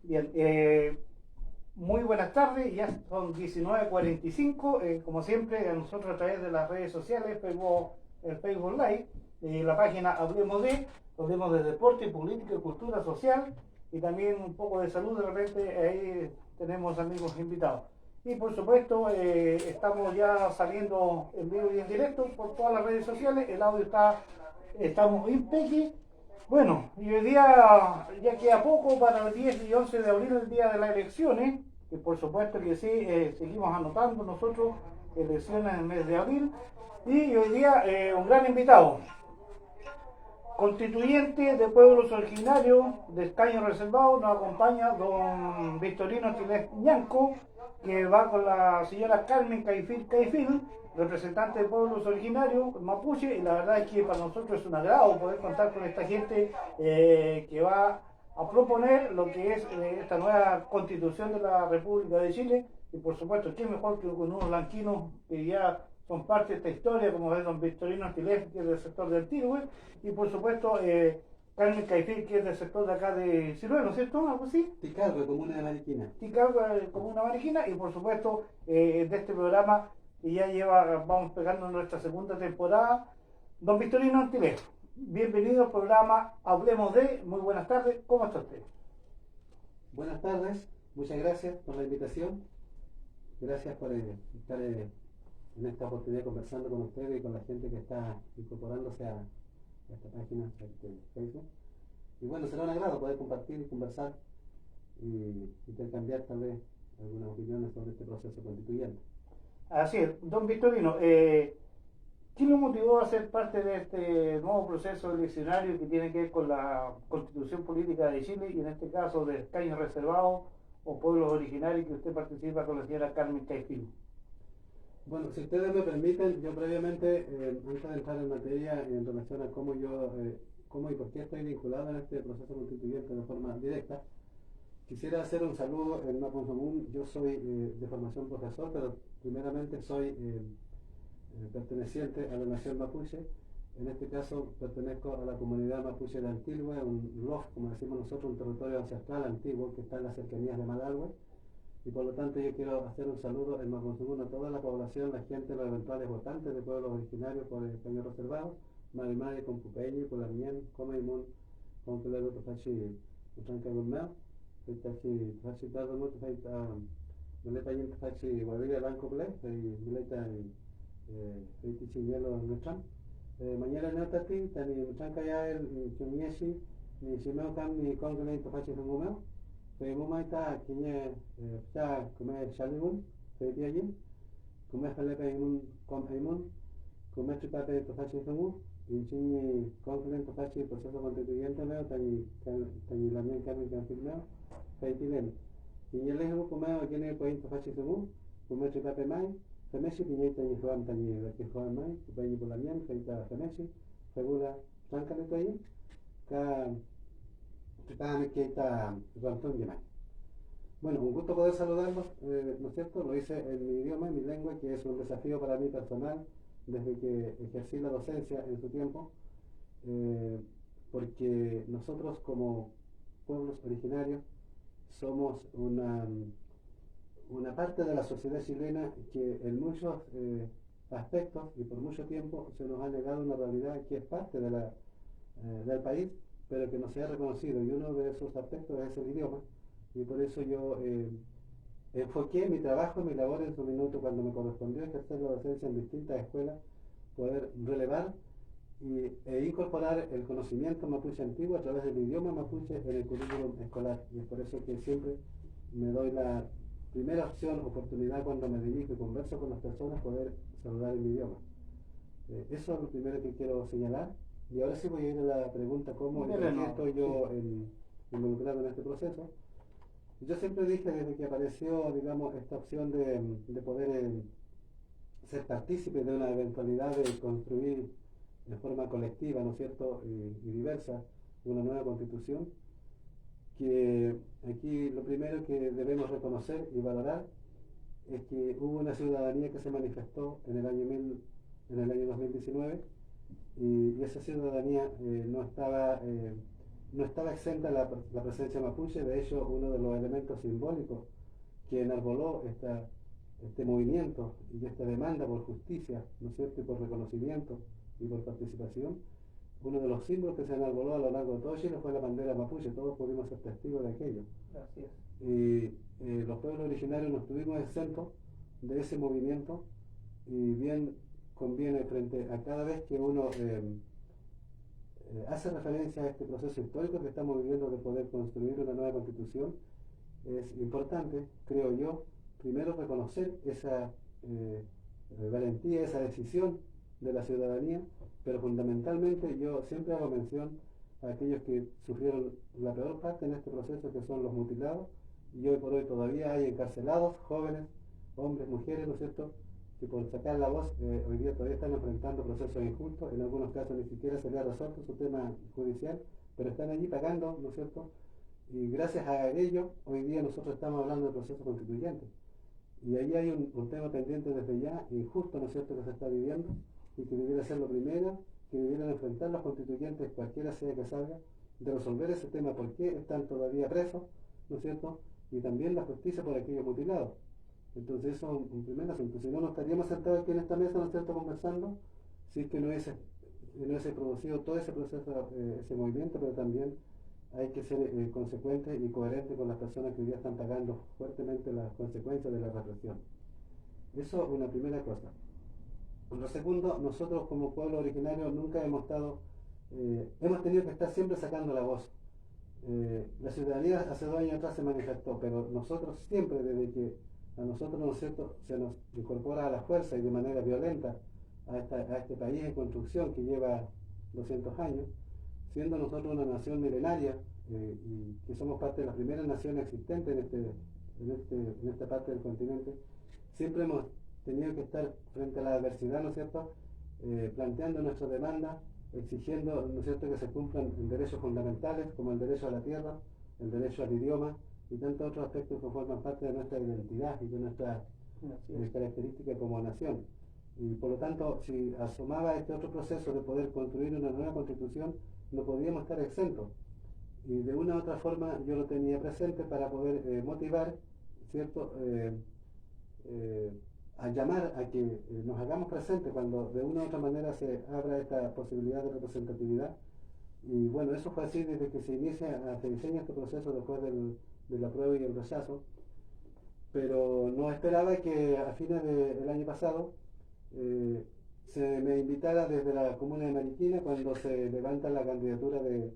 Bien, muy buenas tardes, ya son 19:45, como siempre, a nosotros a través de las redes sociales, Facebook, el Facebook Live, la página Hablemos de deporte, política, cultura, social y también un poco de salud, de repente ahí tenemos amigos invitados. Y por supuesto, estamos ya saliendo en vivo y en directo por todas las redes sociales, el audio estamos impecable. Bueno, y hoy día ya queda poco para el 10 y 11 de abril, el día de las elecciones, y por supuesto que sí, seguimos anotando nosotros elecciones en el mes de abril, y hoy día un gran invitado, constituyente de pueblos originarios de escaño reservado, nos acompaña don Victorino Tilés Ñanco, que va con la señora Carmen Caifil, representante de pueblos originarios mapuche, y la verdad es que para nosotros es un agrado poder contar con esta gente que va a proponer lo que es esta nueva constitución de la República de Chile, y por supuesto, ¿qué mejor que con unos blanquinos que ya son parte de esta historia, como es don Victorino Tilés, que es del sector del Tirue, y por supuesto Carmen Caifín, que es del sector de acá de Siruelo, ¿no es cierto? ¿Algo así? Ticalco, comuna de Mariquina. Ticalco, como una marigina, y por supuesto de este programa que ya vamos pegando nuestra segunda temporada, don Victorino Antilés. Bienvenido al programa Hablemos de, muy buenas tardes, ¿cómo está usted? Buenas tardes, muchas gracias por la invitación. Gracias por estar en esta oportunidad conversando con ustedes y con la gente que está incorporándose a esta página de Facebook. Y bueno, será un agrado poder compartir y conversar y intercambiar tal vez algunas opiniones sobre este proceso constituyente. Así es, don Victorino, ¿qué lo motivó a ser parte de este nuevo proceso eleccionario que tiene que ver con la Constitución Política de Chile y en este caso de escaños reservados o pueblos originarios que usted participa con la señora Carmen Caifín? Bueno, si ustedes me permiten, yo previamente, antes de entrar en materia en relación a cómo cómo y por qué estoy vinculado en este proceso constituyente de forma directa, quisiera hacer un saludo en Mapuzungún. Yo soy de formación profesor, pero primeramente soy perteneciente a la nación mapuche. En este caso pertenezco a la comunidad mapuche de Antilhue, un LOF, como decimos nosotros, un territorio ancestral antiguo que está en las cercanías de Malargüe. Y por lo tanto yo quiero hacer un saludo en Mapuzungún a toda la población, la gente, los eventuales votantes de pueblos originarios por el escaño reservado, Marimari, Compupeñi, Pulamien, Comaimun, Conculero, Tofachi, Utranca Gulmeo, Tofachi, Tofachi Tardomu, Tofachi, Meletayin, Tofachi, Guavilla, Blanco Ple, Meleta, Feitichi, Hielo, Nutran. Mañana Neotati, Tani, Utranca ya el Chumieshi, ni Shimeo Kam, ni Conculero, Tofachi, Rungumeo. Kaya mo may ta kinya ta kumay shalimun kaya diyan kumay halaka imun kom imun kumay chupate tofachi samu inchini confident tofachi proceso constituyente meo tani lamin kami confirmeo kaya tilen kinya leho kumay agene point tofachi samu kumay chupate mai Femeshi kinya tani huam tani laki huam mai kubayi bulamian kaya femeshi segura trancale kaya ka bueno, un gusto poder saludarlos, ¿no es cierto? Lo hice en mi idioma, en mi lengua, que es un desafío para mí personal desde que ejercí la docencia en su tiempo, porque nosotros como pueblos originarios somos una parte de la sociedad chilena que en muchos aspectos y por mucho tiempo se nos ha negado una realidad que es parte del país, pero que no se ha reconocido, y uno de esos aspectos es el idioma, y por eso yo enfoqué mi trabajo, mi labor en su minuto cuando me correspondió ejercer la docencia en distintas escuelas, poder relevar e incorporar el conocimiento mapuche antiguo a través del idioma mapuche en el currículum escolar, y es por eso que siempre me doy la primera oportunidad cuando me dirijo y converso con las personas, poder saludar en mi idioma. Eso es lo primero que quiero señalar. Y ahora sí voy a ir a la pregunta cómo y por qué estoy yo involucrado en este proceso. Yo siempre dije desde que apareció, digamos, esta opción de poder ser partícipe de una eventualidad de construir de forma colectiva, ¿no es cierto?, y diversa, una nueva constitución, que aquí lo primero que debemos reconocer y valorar es que hubo una ciudadanía que se manifestó en el año 2019, y esa ciudadanía no estaba no estaba exenta la presencia mapuche. De hecho, uno de los elementos simbólicos que enarboló este movimiento y esta demanda por justicia, ¿no es cierto?, y por reconocimiento y por participación, uno de los símbolos que se enarboló a lo largo de todo Chile fue la bandera mapuche. Todos pudimos ser testigos de aquello. Gracias. Y los pueblos originarios no estuvimos exentos de ese movimiento, y bien conviene, frente a cada vez que uno hace referencia a este proceso histórico que estamos viviendo de poder construir una nueva constitución, es importante, creo yo, primero reconocer esa valentía, esa decisión de la ciudadanía, pero fundamentalmente yo siempre hago mención a aquellos que sufrieron la peor parte en este proceso, que son los mutilados, y hoy por hoy todavía hay encarcelados, jóvenes, hombres, mujeres, ¿no es cierto?, que por sacar la voz hoy día todavía están enfrentando procesos injustos. En algunos casos ni siquiera se le ha resuelto su tema judicial, pero están allí pagando, ¿no es cierto?, y gracias a ello hoy día nosotros estamos hablando del proceso constituyente. Y ahí hay un tema pendiente desde ya, injusto, ¿no es cierto?, que se está viviendo, y que debiera ser lo primero que debieran enfrentar los constituyentes, cualquiera sea que salga, de resolver ese tema, por qué están todavía presos, ¿no es cierto?, y también la justicia por aquellos mutilados. Entonces eso es un primer asunto. Si no, no estaríamos sentados aquí en esta mesa, ¿no es cierto?, conversando, si es que no hubiese producido todo ese proceso, ese movimiento, pero también hay que ser consecuente y coherente con las personas que hoy día están pagando fuertemente las consecuencias de la represión. Eso es una primera cosa. Lo segundo, nosotros como pueblo originario nunca hemos hemos tenido que estar siempre sacando la voz. La ciudadanía hace 2 años atrás se manifestó, pero nosotros siempre, desde que a nosotros, ¿no es cierto?, se nos incorpora a la fuerza y de manera violenta a este país en construcción que lleva 200 años, siendo nosotros una nación milenaria, y que somos parte de las primeras naciones existentes en esta parte del continente, siempre hemos tenido que estar frente a la adversidad, ¿no es cierto?, planteando nuestras demandas, exigiendo, ¿no es cierto?, que se cumplan derechos fundamentales como el derecho a la tierra, el derecho al idioma y tantos otros aspectos que forman parte de nuestra identidad y de nuestra característica como nación. Y por lo tanto, si asomaba este otro proceso de poder construir una nueva constitución, no podíamos estar exentos. Y de una u otra forma yo lo tenía presente para poder motivar, ¿cierto?, a llamar a que nos hagamos presentes cuando de una u otra manera se abra esta posibilidad de representatividad. Y bueno, eso fue así desde que se diseña este proceso después del apruebo y el rechazo, pero no esperaba que a fines del año pasado se me invitara desde la comuna de Mariquina, cuando se levanta la candidatura de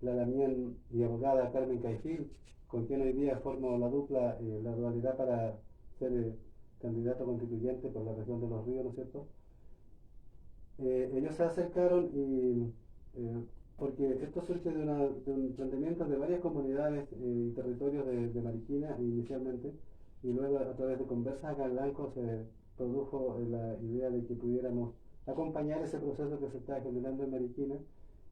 la Damián y abogada Carmen Caifil, con quien hoy día formo la dupla, la dualidad para ser candidato constituyente por la región de Los Ríos, ¿no es cierto? Ellos se acercaron y porque esto surge de un planteamiento de varias comunidades y territorios de Mariquina inicialmente, y luego a través de conversas acá en Lanco se produjo la idea de que pudiéramos acompañar ese proceso que se está generando en Mariquina.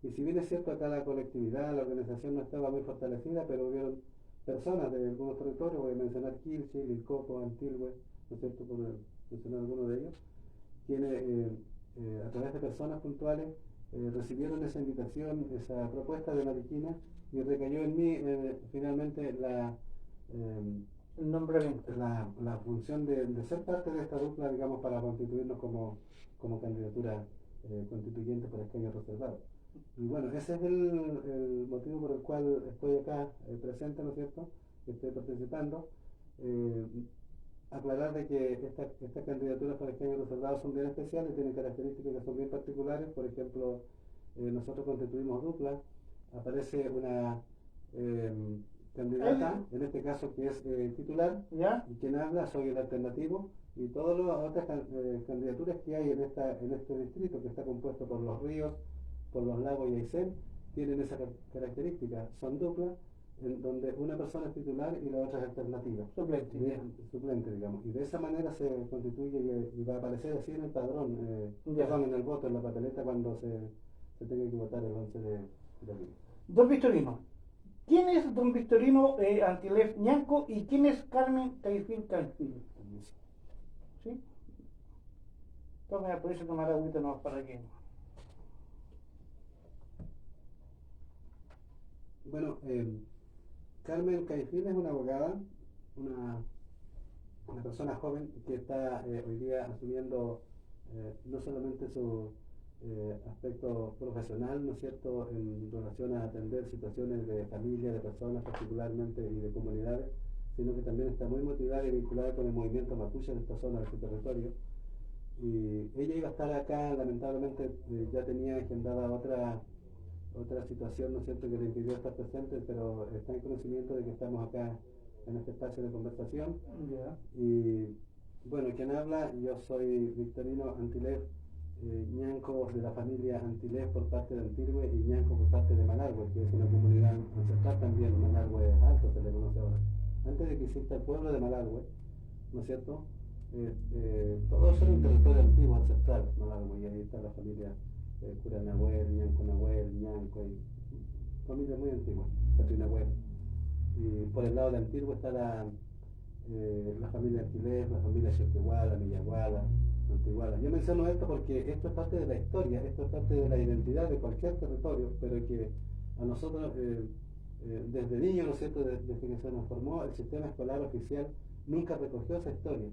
Y si bien es cierto, acá la colectividad, la organización no estaba muy fortalecida, pero hubieron personas de algunos territorios, voy a mencionar Quilche, Lilcopo, Antilhue, ¿no es cierto?, por mencionar algunos de ellos, quienes a través de personas puntuales recibieron esa invitación, esa propuesta de Mariquina, y recayó en mí finalmente El nombramiento. la función de ser parte de esta dupla, digamos, para constituirnos como candidatura constituyente por escaño reservado. Y bueno, ese es el motivo por el cual estoy acá presente, ¿no es cierto?, estoy participando. Aclarar de que estas candidaturas por escaño reservado son bien especiales, tienen características que son bien particulares. Por ejemplo, nosotros constituimos dupla, aparece una candidata, en este caso que es titular, ¿ya?, y quien habla soy el alternativo, y todas las otras candidaturas que hay en este distrito, que está compuesto por Los Ríos, por Los Lagos y Aysén, tienen esa característica, son duplas, en donde una persona es titular y la otra es alternativa. Suplente, digamos. Y de esa manera se constituye y va a aparecer así en el padrón, en el voto, en la papeleta, cuando se tenga que votar el 11 de abril. Don Victorino, ¿quién es don Victorino Antilef Ñanco y quién es Carmen Caifil Caifil? ¿Sí? Tome, por eso tomar agüita, no, para que... Bueno, Carmen Caifín es una abogada, una, una persona joven que está hoy día asumiendo no solamente su aspecto profesional, ¿no es cierto?, en relación a atender situaciones de familia, de personas particularmente y de comunidades, sino que también está muy motivada y vinculada con el movimiento mapuche de esta zona de su territorio. Y ella iba a estar acá, lamentablemente ya tenía agendada otra situación, ¿no es cierto?, que le impidió estar presente, pero está en conocimiento de que estamos acá en este espacio de conversación. Ya. Y bueno, quien habla, yo soy Victorino Antilef, ñanco de la familia Antilef por parte de Antilhue y ñanco por parte de Malargüe, que es una comunidad ancestral también. Malargüe Alto se le conoce ahora. Antes de que exista el pueblo de Malargüe, ¿no es cierto?, todo eso era un territorio antiguo, ancestral, Malargüe, y ahí está la familia Cura Nahuel, Ñanco Nahuel, Ñanco, y familia muy antigua, Catrina Nahuel. Y por el lado de Antilhue está la familia Antilef, la familia Xoquehuala, Millaguala, Antiguala. Yo menciono esto porque esto es parte de la historia, esto es parte de la identidad de cualquier territorio, pero que a nosotros, desde niños, ¿no es cierto?, desde que se nos formó el sistema escolar oficial, nunca recogió esa historia.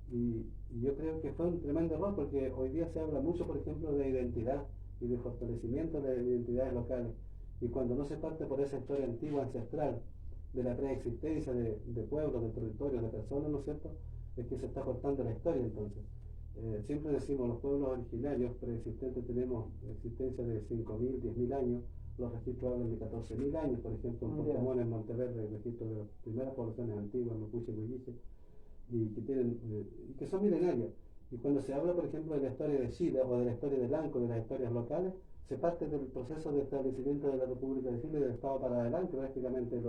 Y yo creo que fue un tremendo error porque hoy día se habla mucho, por ejemplo, de identidad y de fortalecimiento de identidades locales. Y cuando no se parte por esa historia antigua, ancestral, de la preexistencia de pueblos, de territorios, de personas, ¿no es cierto?, es que se está cortando la historia entonces. Siempre decimos, los pueblos originarios preexistentes tenemos existencia de 5.000, 10.000 años, los registros hablan de 14.000 años, por ejemplo, en Portamón, en Monteverde, el registro de las primeras poblaciones antiguas, Mapuche y Huilliche, y que son milenarias. Y cuando se habla, por ejemplo, de la historia de Chile o de la historia de Lanco, de las historias locales, se parte del proceso de establecimiento de la República de Chile y del Estado para adelante. Prácticamente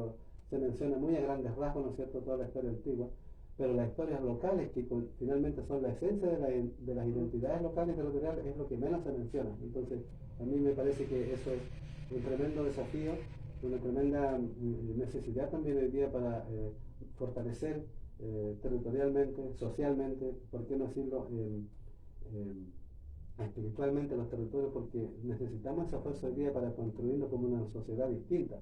se menciona muy a grandes rasgos, ¿no es cierto?, toda la historia antigua, pero las historias locales, que finalmente son la esencia de las identidades locales y territoriales, es lo que menos se menciona. Entonces, a mí me parece que eso es un tremendo desafío, una tremenda necesidad también hoy día para fortalecer territorialmente, socialmente, ¿por qué no decirlo?, espiritualmente los territorios, porque necesitamos esa fuerza hoy día para construirnos como una sociedad distinta,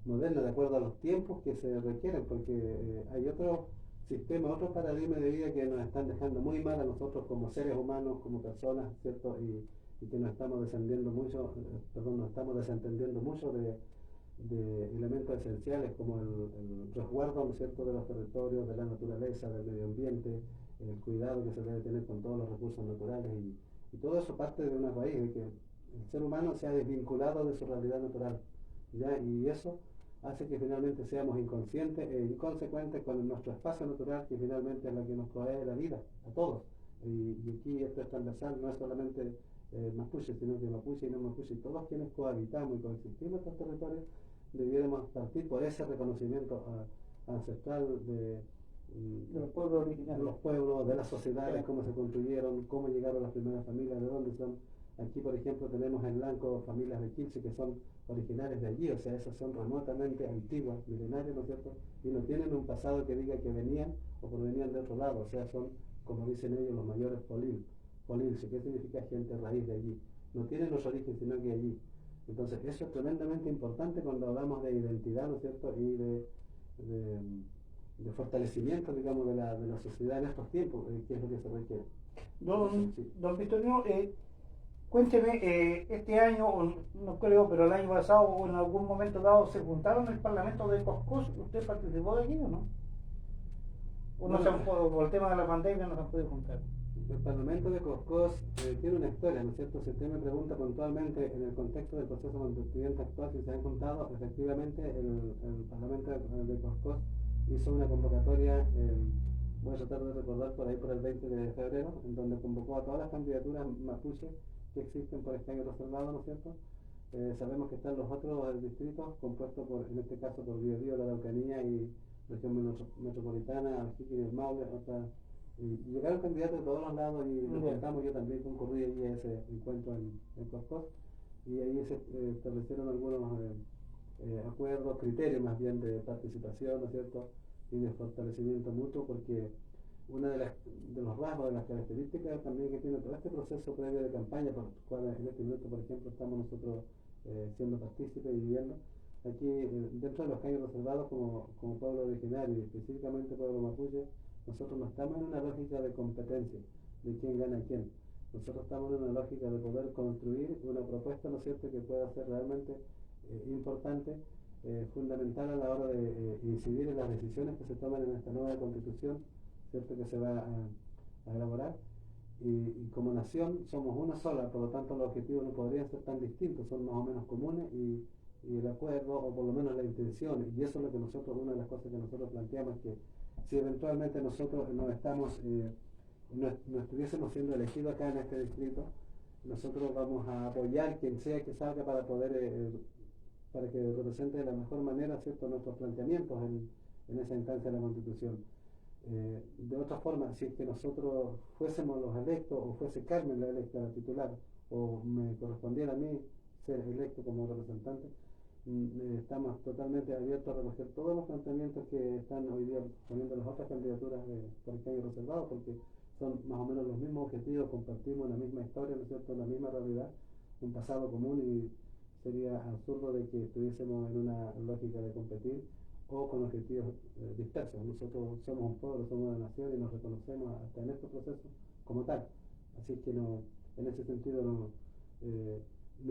moderna, de acuerdo a los tiempos que se requieren, porque hay otros sistemas, otros paradigmas de vida que nos están dejando muy mal a nosotros como seres humanos, como personas, ¿cierto? Y que nos estamos desentendiendo mucho de elementos esenciales como el resguardo, ¿no es cierto?, de los territorios, de la naturaleza, del medio ambiente, el cuidado que se debe tener con todos los recursos naturales, y todo eso parte de una raíz, de que el ser humano se ha desvinculado de su realidad natural, ¿ya? Y eso hace que finalmente seamos inconscientes e inconsecuentes con nuestro espacio natural, que finalmente es la que nos provee la vida a todos. Y aquí esto es transversal, no es solamente mapuche, sino que mapuche y no mapuche, todos quienes cohabitamos y coexistimos en estos territorios, debiéramos partir por ese reconocimiento ancestral De los pueblos originarios. de los pueblos, de las sociedades, cómo se construyeron, cómo llegaron las primeras familias, de dónde son. Aquí, por ejemplo, tenemos en Lanco familias de Quilche que son originarias de allí, o sea, esas son remotamente antiguas, milenarias, ¿no es cierto? Y no tienen un pasado que diga que venían o provenían de otro lado, o sea, son, como dicen ellos, los mayores polilce, ¿qué significa gente raíz de allí? No tienen los orígenes, sino que allí. Entonces, eso es tremendamente importante cuando hablamos de identidad, ¿no es cierto? Y de fortalecimiento, digamos, de la sociedad en estos tiempos, que es lo que se requiere. Don Victorino, cuénteme, este año, o no creo, pero el año pasado o en algún momento dado se juntaron en el Parlamento de Coscós. ¿Usted participó de allí o no? ¿O no se han podido, por el tema de la pandemia no se han podido juntar? El Parlamento de Coscós tiene una historia, ¿no es cierto? Si usted me pregunta puntualmente en el contexto del proceso constituyente actual si se han juntado, efectivamente el Parlamento de Coscós hizo una convocatoria, voy a tratar de recordar por ahí por el 20 de febrero, en donde convocó a todas las candidaturas mapuche que existen por escaño reservado, ¿no es cierto? Sabemos que están los otros distritos compuestos por, en este caso, por Biobío, la Araucanía y región metropolitana, Arquíquira y el Maule, y llegaron candidatos de todos los lados y nos juntamos. Yo también concurrí allí a ese encuentro en Coscós, y ahí se establecieron algunos acuerdos, criterios más bien de participación, ¿no es cierto?, y de fortalecimiento mutuo, porque una de los rasgos, de las características también que tiene todo este proceso previo de campaña, por el cual en este minuto, por ejemplo, estamos nosotros siendo partícipes y viviendo, aquí dentro de los calles reservados como pueblo originario y específicamente pueblo mapuche, nosotros no estamos en una lógica de competencia, de quién gana a quién. Nosotros estamos en una lógica de poder construir una propuesta, ¿no es cierto?, que pueda ser realmente importante, fundamental a la hora de incidir en las decisiones que se toman en esta nueva constitución, ¿cierto?, que se va a elaborar. Y como nación somos una sola, por lo tanto los objetivos no podrían ser tan distintos, son más o menos comunes y el acuerdo, o por lo menos la intención, y eso es lo que nosotros, una de las cosas que nosotros planteamos, que si eventualmente nosotros no estamos, no estuviésemos siendo elegidos acá en este distrito, nosotros vamos a apoyar quien sea que salga para poder, para que represente de la mejor manera, ¿cierto?, nuestros planteamientos en esa instancia de la Constitución. De otra forma, si es que nosotros fuésemos los electos, o fuese Carmen la electa, la titular, o me correspondiera a mí ser electo como representante, estamos totalmente abiertos a recoger todos los planteamientos que están hoy día poniendo las otras candidaturas por el escaño reservado, porque son más o menos los mismos objetivos, compartimos la misma historia, ¿no es cierto?, la misma realidad, un pasado común, y sería absurdo de que estuviésemos en una lógica de competir o con objetivos dispersos. Nosotros somos un pueblo, somos una nación y nos reconocemos hasta en estos procesos como tal. Así que no, en ese sentido no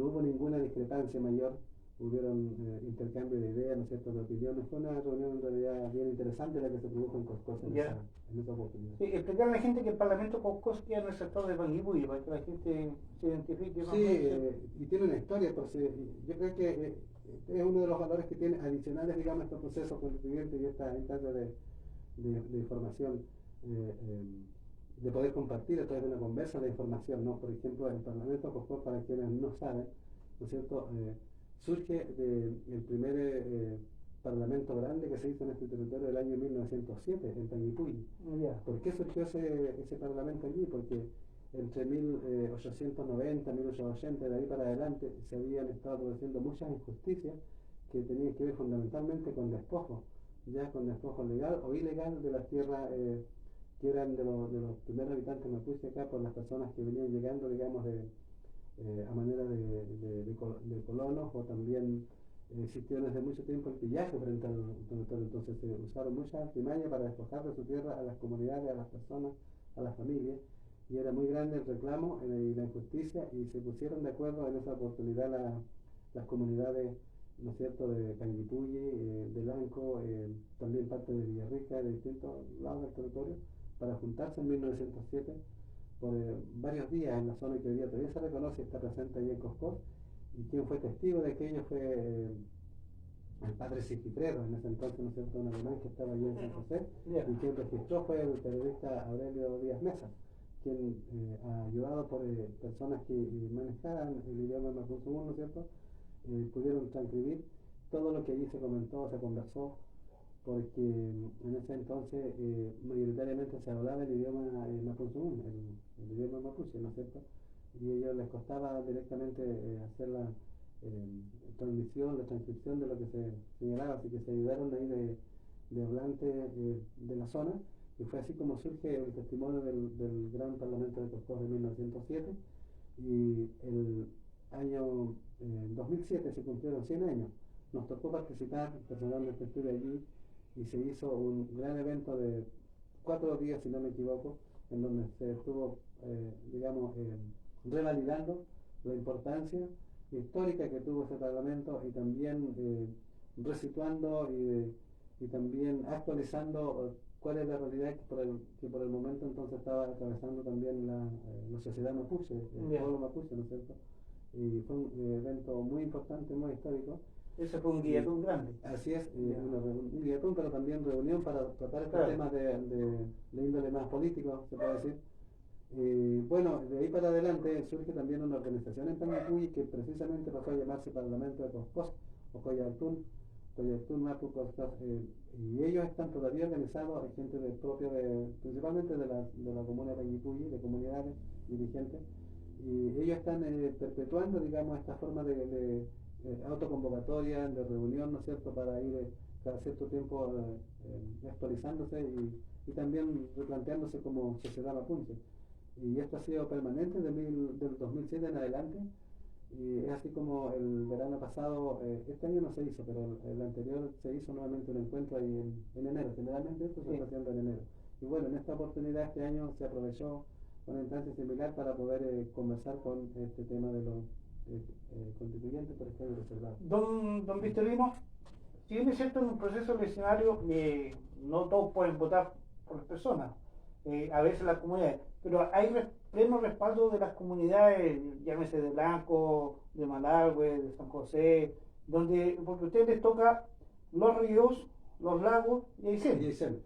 hubo ninguna discrepancia mayor, hubieron intercambio de ideas, ¿no es cierto?, de opiniones. Fue una reunión en realidad bien interesante la que se produjo en Coscos en esa oportunidad. Sí, explicar a la gente que el Parlamento Coscos queda en el sector de Panguipulli, para que la gente se identifique. Sí, y tiene una historia, por si, yo creo que es uno de los valores que tiene adicionales, digamos, a estos procesos constituyentes y esta instancia de información, de poder compartir a través de una conversa de información, ¿no? Por ejemplo, el Parlamento Coscos, para quienes no saben, ¿no es cierto?, surge del primer parlamento grande que se hizo en este territorio del año 1907, en Panguipulli. ¿Por qué surgió ese parlamento allí? Porque entre 1890, 1880, de ahí para adelante, se habían estado produciendo muchas injusticias que tenían que ver fundamentalmente con despojo, ya con despojo legal o ilegal de las tierras que eran de los primeros habitantes mapuche acá, por las personas que venían llegando, digamos, a manera de colonos, o también existió desde mucho tiempo el pillaje frente al territorio. Entonces se usaron muchas artimañas para despojar de su tierra a las comunidades, a las personas, a las familias, y era muy grande el reclamo y la injusticia, y se pusieron de acuerdo en esa oportunidad las comunidades, ¿no es cierto?, de Panguipulli, de Lanco, también parte de Villarrica, de distintos lados del territorio, para juntarse en 1907 por varios días en la zona que hoy día todavía se reconoce y está presente ahí en Coscos. Y quien fue testigo de aquello fue el padre Sigifredo, en ese entonces, ¿no es cierto?, un alemán que estaba allí en San José, y quien registró fue el periodista Aurelio Díaz Mesa, quien, ayudado por personas que manejaran el idioma mapuzungún, ¿no es cierto?, pudieron transcribir todo lo que allí se comentó, se conversó, porque en ese entonces mayoritariamente se hablaba el idioma mapuzungún, el idioma mapuche, ¿no es cierto?, y a ellos les costaba directamente hacer la transmisión, la transcripción de lo que se señalaba, así que se ayudaron ahí de hablantes de la zona, y fue así como surge el testimonio del Gran Parlamento de Coscos de 1907, y el año 2007 se cumplieron 100 años. Nos tocó participar, personalmente estuve allí, y se hizo un gran evento de 4 días, si no me equivoco, en donde se estuvo, digamos, revalidando la importancia histórica que tuvo ese parlamento, y también resituando y también actualizando cuál es la realidad que por el momento entonces estaba atravesando también la sociedad mapuche, el pueblo mapuche, ¿no es cierto? Y fue un evento muy importante, muy histórico. Ese fue un guillatún grande. Así es, un guillatún, pero también reunión para tratar estos temas de índole más político, se puede decir. Bueno, de ahí para adelante surge también una organización en Panguipulli que precisamente pasó a llamarse Parlamento de Coscos, o Coyaltún Mapu Coscos, y ellos están todavía organizados, hay gente principalmente de la comuna de Panguipulli, de comunidades dirigentes, y ellos están perpetuando, digamos, esta forma de autoconvocatoria, de reunión, ¿no es cierto?, para ir cada cierto tiempo actualizándose y también replanteándose como sociedad mapuche. Y esto ha sido permanente del 2007 en adelante, Y es así como el verano pasado, este año no se hizo, pero el anterior se hizo nuevamente un encuentro ahí en enero. Generalmente esto se está haciendo en enero. Y bueno, en esta oportunidad este año se aprovechó una instancia similar para poder conversar con este tema de los constituyentes por escaño reservado. Don Victorino, si bien es cierto, en un proceso eleccionario no todos pueden votar por personas, a veces las comunidades, pero hay pleno respaldo de las comunidades, llámese de Blanco, de Malargüe, de San José, porque a ustedes les toca los ríos, los lagos y Aysén.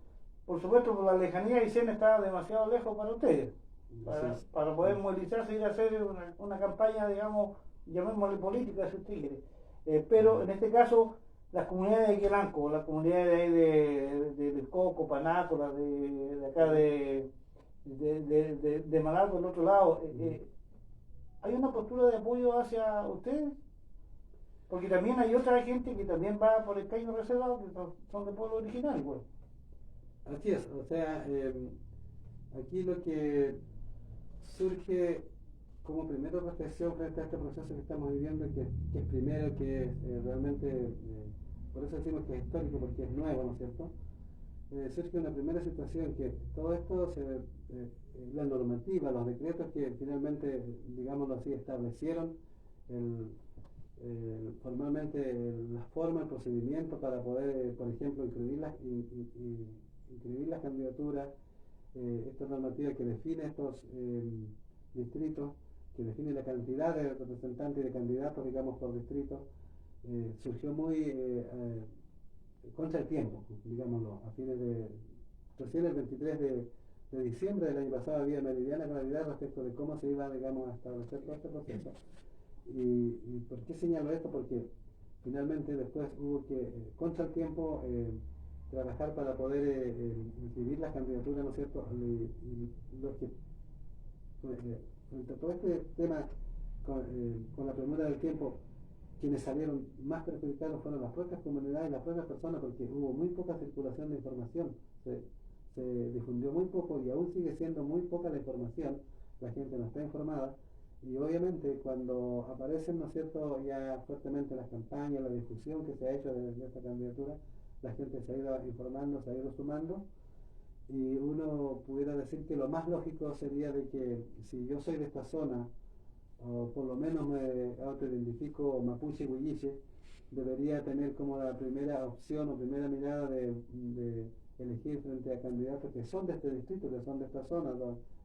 Por supuesto, por la lejanía, Aysén está demasiado lejos para ustedes, para poder movilizarse y ir a hacer una campaña, digamos, llamémosle política si usted quiere. Pero en este caso, las comunidades de Quelanco, las comunidades de ahí de Coco, Panácola, de acá de Malargüe, del otro lado, ¿hay una postura de apoyo hacia ustedes? Porque también hay otra gente que también va por el caño reservado, que son de pueblo original, igual. Así es, o sea, aquí lo que surge como primera reflexión frente a este proceso que estamos viviendo, que es primero, que es realmente, por eso decimos que es histórico, porque es nuevo, ¿no es cierto? Surge una primera situación que todo esto, la normativa, los decretos que finalmente, digámoslo así, establecieron formalmente la forma, el procedimiento para poder, por ejemplo, inscribir las candidaturas, esta normativa que define estos distritos, que define la cantidad de representantes y de candidatos, digamos, por distrito, surgió muy contra el tiempo, digámoslo, recién el 23 de diciembre del año pasado había meridiana claridad respecto de cómo se iba, digamos, a establecer todo este proceso. ¿Y por qué señalo esto? Porque finalmente después hubo que, contra el tiempo, trabajar para poder inscribir las candidaturas, ¿no es cierto? Los que, frente a todo este tema, con la premura del tiempo, quienes salieron más perjudicados fueron las propias comunidades y las propias personas, porque hubo muy poca circulación de información, se difundió muy poco y aún sigue siendo muy poca la información, la gente no está informada. Y obviamente cuando aparecen, ¿no es cierto?, ya fuertemente las campañas, la difusión que se ha hecho de esta candidatura, la gente se ha ido informando, se ha ido sumando, y uno pudiera decir que lo más lógico sería de que si yo soy de esta zona, o por lo menos me autoidentifico mapuche huilliche, debería tener como la primera opción o primera mirada de elegir frente a candidatos que son de este distrito, que son de esta zona.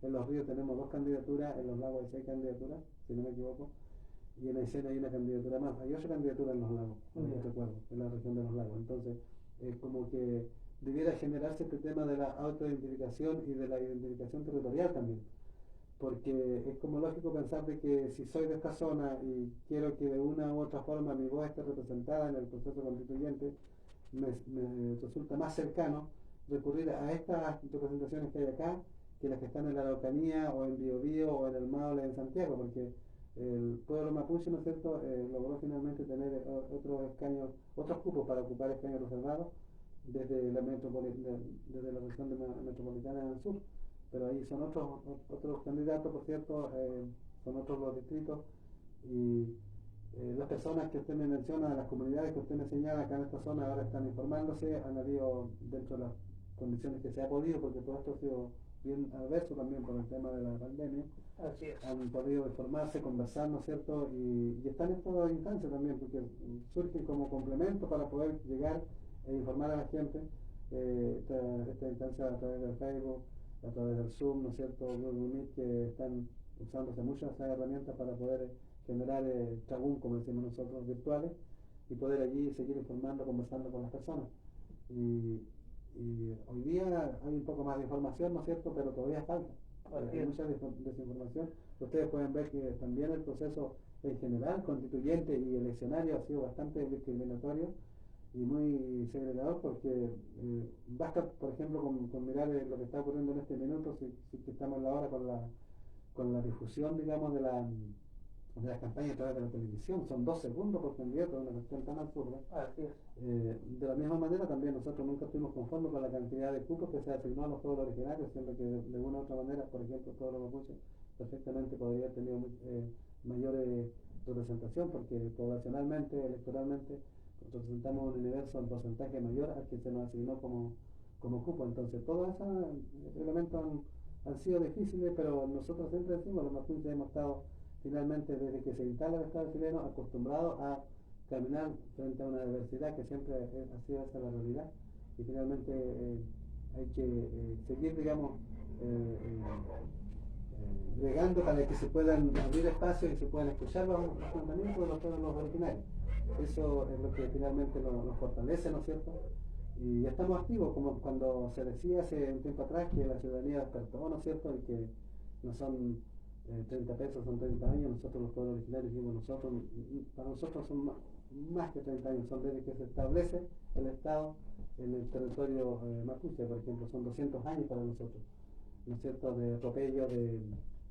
En los ríos tenemos 2 candidaturas, en los lagos hay 6 candidaturas, si no me equivoco, y en Aysén hay una candidatura más. Hay 8 candidaturas en los lagos, no recuerdo, en la región de los lagos. Entonces, como que debiera generarse este tema de la autoidentificación y de la identificación territorial también. Porque es como lógico pensar de que si soy de esta zona y quiero que de una u otra forma mi voz esté representada en el proceso constituyente, me resulta más cercano recurrir a estas representaciones que hay acá que las que están en la Araucanía o en Biobío o en el Maule en Santiago, porque el pueblo mapuche, ¿no es cierto?, logró finalmente tener otros escaños, otros cupos para ocupar escaños reservados desde la región metropolitana del sur, pero ahí son otros candidatos, por cierto, son otros los distritos, y las personas que usted me menciona, las comunidades que usted me señala acá en esta zona ahora están informándose, han habido dentro de las condiciones que se ha podido, porque todo esto ha sido bien adverso también por el tema de la pandemia. Así es. Han podido informarse, conversar, ¿no es cierto? Y están en toda instancia también, porque surgen como complemento para poder llegar e informar a la gente, esta instancia a través del Facebook, a través del Zoom, ¿no es cierto?, Google Meet, que están usándose muchas esas herramientas para poder generar trabún, como decimos nosotros, virtuales, y poder allí seguir informando, conversando con las personas. Y hoy día hay un poco más de información, ¿no es cierto?, pero todavía falta. Hay mucha desinformación. Ustedes pueden ver que también el proceso en general, constituyente y eleccionario, ha sido bastante discriminatorio y muy segregador, porque basta, por ejemplo, con mirar lo que está ocurriendo en este minuto, si estamos ahora con la difusión, digamos, de las campañas a través de la televisión. Son 2 segundos por candidato, una cuestión tan absurda. Así es. De la misma manera también nosotros nunca estuvimos conformes con la cantidad de cupos que se asignó a los pueblos originarios, siendo que de una u otra manera, por ejemplo, el pueblo mapuche perfectamente podría haber tenido mayor representación, porque poblacionalmente, electoralmente, representamos un universo en porcentaje mayor al que se nos asignó como cupo. Entonces, todos esos elementos han sido difíciles, pero nosotros siempre decimos, los mapuches hemos estado finalmente desde que se instala el Estado chileno acostumbrados a caminar frente a una diversidad que siempre ha sido esa la realidad, y finalmente hay que seguir, digamos, bregando para que se puedan abrir espacios y se puedan escuchar los planteamientos de los pueblos originarios. Eso es lo que finalmente nos fortalece, ¿no es cierto? Y estamos activos, como cuando se decía hace un tiempo atrás que la ciudadanía despertó, ¿no es cierto? Y que no son 30 pesos, son 30 años. Nosotros los pueblos originarios dijimos, para nosotros son más que 30 años, son desde que se establece el Estado en el territorio mapuche, por ejemplo, son 200 años para nosotros, ¿no es cierto?, de atropello, de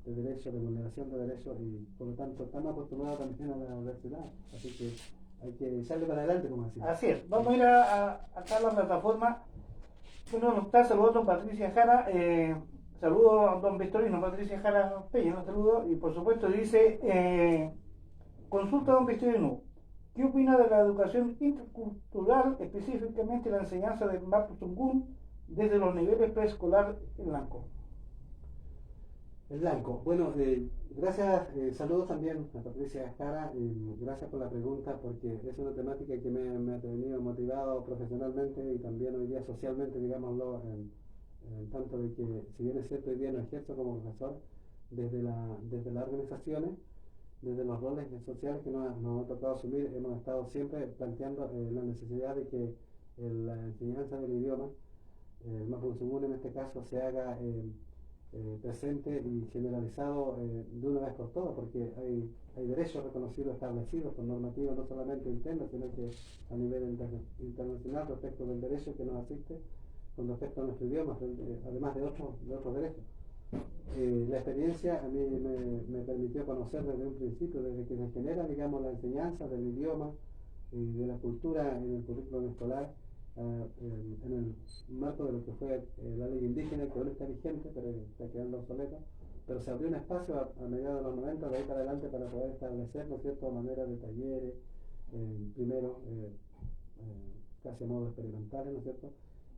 derechos, de vulneración de derechos, y por lo tanto estamos acostumbrados también a la diversidad, así que hay que echarle para adelante, como decía. Así es, vamos a ir acá a la plataforma. Bueno, nos está saludando don Patricia Jara, saludo a don Victorino, Patricia Jara Peña, un saludo, y por supuesto dice, consulta a don Victorino, ¿qué opina de la educación intercultural, específicamente la enseñanza del Mapudungun desde los niveles preescolar en Blanco? El blanco. Bueno, gracias, saludos también a Patricia Jara, gracias por la pregunta, porque es una temática que me ha tenido motivado profesionalmente y también hoy día socialmente, digámoslo, en tanto de que, si bien es cierto, hoy día no ejerzo como profesor, desde las organizaciones, desde los roles sociales que nos ha tocado asumir, hemos estado siempre planteando la necesidad de que la enseñanza del idioma, el Mapudungun en este caso, se haga presente y generalizado de una vez por todas, porque hay derechos reconocidos, establecidos con normativas no solamente internas, sino que a nivel internacional respecto del derecho que nos asiste con respecto a nuestro idioma, además de otros derechos. La experiencia a mí me permitió conocer desde un principio, desde que se genera, digamos, la enseñanza del idioma y de la cultura en el currículum escolar, en el marco de lo que fue la ley indígena, que ahora está vigente, pero está quedando obsoleta, pero se abrió un espacio a mediados de los 90, de ahí para adelante, para poder establecer, ¿no es cierto?, manera de talleres, primero casi a modo experimental, ¿no es cierto?,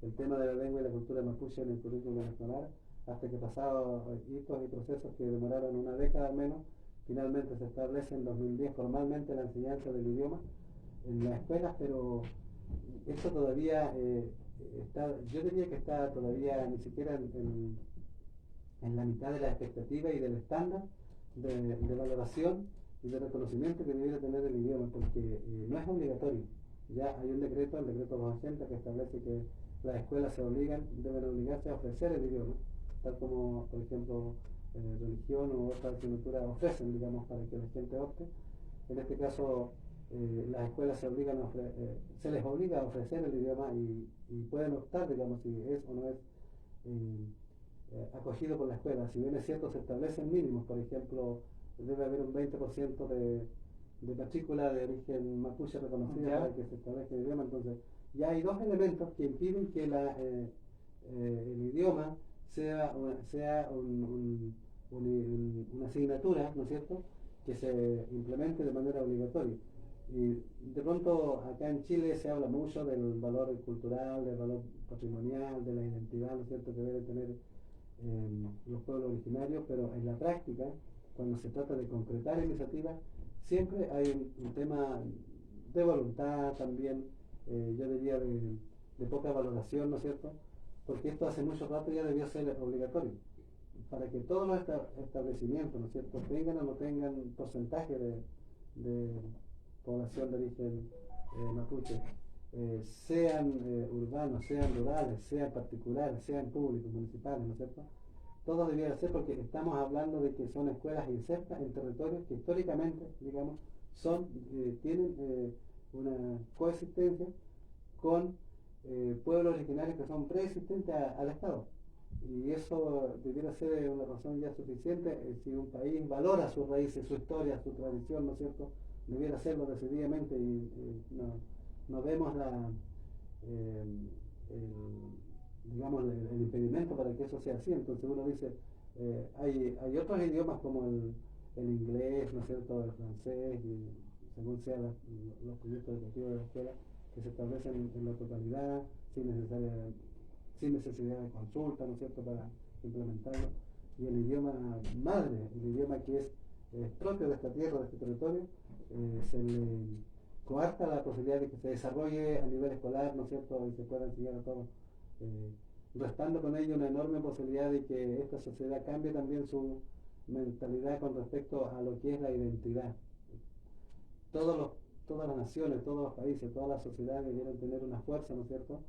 el tema de la lengua y la cultura mapuche en el currículum escolar, hasta que pasados hitos y procesos que demoraron una década al menos, finalmente se establece en 2010 formalmente la enseñanza del idioma en las escuelas, pero esto todavía está, yo diría que está todavía ni siquiera en la mitad de la expectativa y del estándar de valoración y de reconocimiento que debiera tener el idioma, porque no es obligatorio. Ya hay un decreto, el decreto 280, que establece que las escuelas deben obligarse a ofrecer el idioma, tal como, por ejemplo, religión u otra asignatura ofrecen, digamos, para que la gente opte. En este caso, las escuelas se les obliga a ofrecer el idioma y pueden optar, digamos, si es o no es acogido por la escuela. Si bien es cierto, se establecen mínimos, por ejemplo, debe haber un 20% de matrícula de origen mapuche reconocida para que se establezca el idioma. Entonces, ya hay dos elementos que impiden que el idioma sea una asignatura, ¿no es cierto?, que se implemente de manera obligatoria. Y de pronto acá en Chile se habla mucho del valor cultural, del valor patrimonial, de la identidad, ¿no es cierto?, que deben tener los pueblos originarios, pero en la práctica, cuando se trata de concretar iniciativas, siempre hay un tema de voluntad también, yo diría de poca valoración, ¿no es cierto?, porque esto hace mucho rato ya debió ser obligatorio, para que todos los establecimientos, ¿no es cierto?, tengan o no tengan porcentaje de población de origen mapuche, sean urbanos, sean rurales, sean particulares, sean públicos, municipales, ¿no es cierto?, todos debieran ser, porque estamos hablando de que son escuelas insertas en territorios que históricamente, digamos, tienen una coexistencia con pueblos originarios que son preexistentes al Estado. Y eso debiera ser una razón ya suficiente. Si un país valora sus raíces, su historia, su tradición, ¿no es cierto?, debiera hacerlo decididamente, y no vemos digamos, el impedimento para que eso sea así. Entonces uno dice, hay otros idiomas como el inglés, ¿no es cierto?, el francés, y según sean los proyectos educativos de la escuela, que se establecen en la totalidad, sin necesidad de consulta, ¿no es cierto?, para implementarlo. Y el idioma madre, el idioma que es propio de esta tierra, de este territorio, se le coarta la posibilidad de que se desarrolle a nivel escolar, ¿no es cierto?, y se pueda enseñar a todos, restando con ello una enorme posibilidad de que esta sociedad cambie también su mentalidad con respecto a lo que es la identidad. Todas las naciones, todos los países, todas las sociedades debieran tener una fuerza, ¿no es cierto?,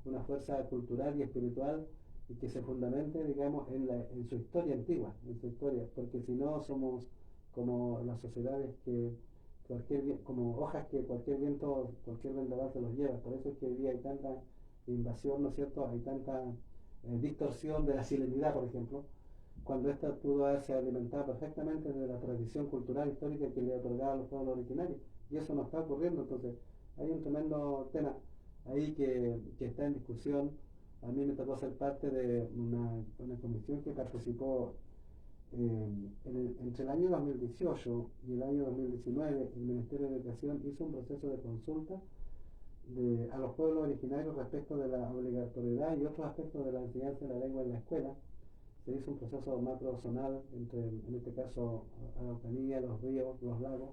una fuerza cultural y espiritual, y que se fundamente, digamos, en su historia antigua, en su historia, porque si no somos como las sociedades que como hojas que cualquier viento, cualquier vendaval se los lleva. Por eso es que hoy día hay tanta invasión, ¿no es cierto?, hay tanta distorsión de la silenidad, por ejemplo, cuando ésta pudo haberse alimentado perfectamente de la tradición cultural histórica que le otorgaba a los pueblos originarios, y eso no está ocurriendo. Entonces hay un tremendo tema ahí que está en discusión. A mí me tocó ser parte de una comisión que participó entre el año 2018 y el año 2019. El Ministerio de Educación hizo un proceso de consulta a los pueblos originarios respecto de la obligatoriedad y otros aspectos de la enseñanza de la lengua en la escuela. Se hizo un proceso macrozonal entre, en este caso, Araucanía, los ríos, los lagos,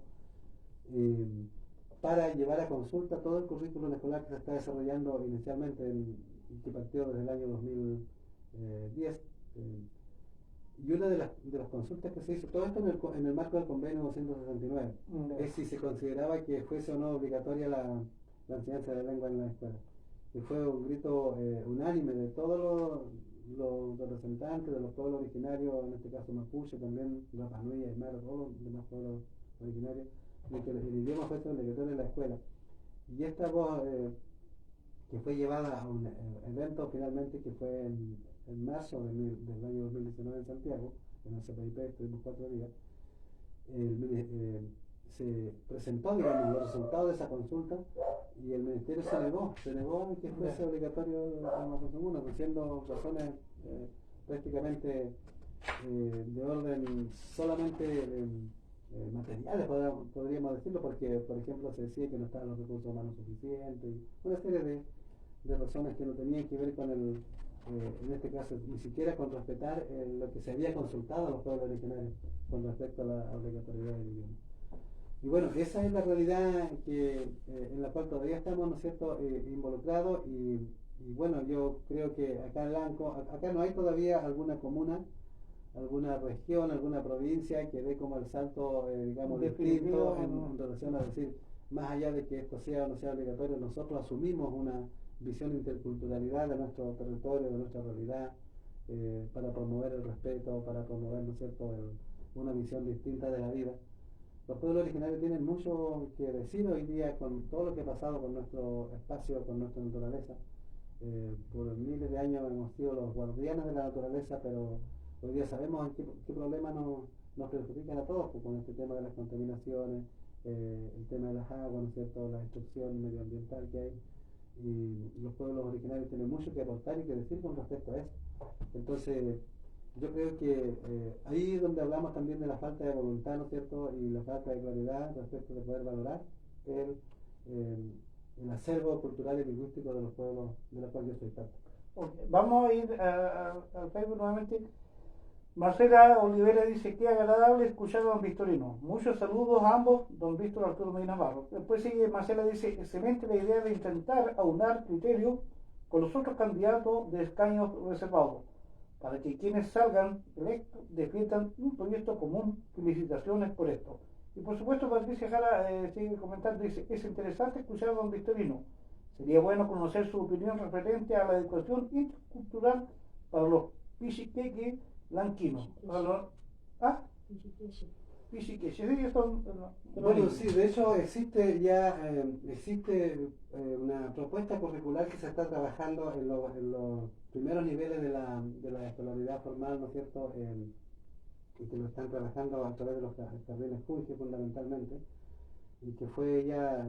para llevar a consulta todo el currículum escolar que se está desarrollando inicialmente y que partió desde el año 2010. Y una de las consultas que se hizo, todo esto en el marco del convenio 269, es si se consideraba que fuese o no obligatoria la enseñanza de la lengua en la escuela. Y fue un grito unánime de todos los representantes de los pueblos originarios, en este caso mapuche, también Rapa Nui, Aymara, todos los demás pueblos originarios, de que el idioma fuese obligatorio en la escuela. Y esta voz, que fue llevada a un evento finalmente que fue en marzo del año 2019 en Santiago, en el CPIP, estuvimos 4 días, se presentó, digamos, los resultados de esa consulta, y el ministerio se negó a que fuese obligatorio en la comuna, diciendo razones prácticamente de orden solamente materiales, podríamos decirlo, porque, por ejemplo, se decía que no estaban los recursos humanos suficientes, y una serie de razones que no tenían que ver con en este caso, ni siquiera con respetar lo que se había consultado a los pueblos originarios con respecto a la obligatoriedad del idioma. Y bueno, esa es la realidad en la cual todavía estamos, ¿no es cierto?, involucrados, y bueno, yo creo que acá en Lanco, acá no hay todavía alguna comuna, alguna región, alguna provincia que dé como el salto, digamos, distinto en relación a decir, más allá de que esto sea o no sea obligatorio, nosotros asumimos una visión de interculturalidad de nuestro territorio, de nuestra realidad, para promover el respeto, para promover, ¿no es cierto?, una visión distinta de la vida. Los pueblos originarios tienen mucho que decir hoy día con todo lo que ha pasado con nuestro espacio, con nuestra naturaleza. Por miles de años hemos sido los guardianes de la naturaleza, pero hoy día sabemos qué problemas nos perjudican a todos, pues, con este tema de las contaminaciones, el tema de las aguas, ¿no es cierto?, la destrucción medioambiental que hay, y los pueblos originarios tienen mucho que aportar y que decir con respecto a eso. Entonces, yo creo que ahí es donde hablamos también de la falta de voluntad, ¿no es cierto?, y la falta de claridad respecto de poder valorar el acervo cultural y lingüístico de los pueblos de los cuales yo soy parte. Okay. Vamos a ir al Facebook nuevamente. Marcela Olivera dice: qué agradable escuchar a don Victorino. Muchos saludos a ambos, don Víctor Arturo Medina Navarro. Después sigue Marcela, dice: excelente la idea de intentar aunar criterios con los otros candidatos de escaños reservados, para que quienes salgan electos defiendan un proyecto común. Felicitaciones por esto. Y por supuesto, Patricia Jara sigue comentando, dice: es interesante escuchar a don Victorino. Sería bueno conocer su opinión referente a la educación intercultural para los pichiqueques lanquinos. Pichiqueques, sí, son. Bueno, sí, de hecho existe ya una propuesta curricular que se está trabajando en los primeros niveles de la escolaridad formal, ¿no es cierto?, y que lo están trabajando a través de los jardines Junge fundamentalmente, y que fue ya,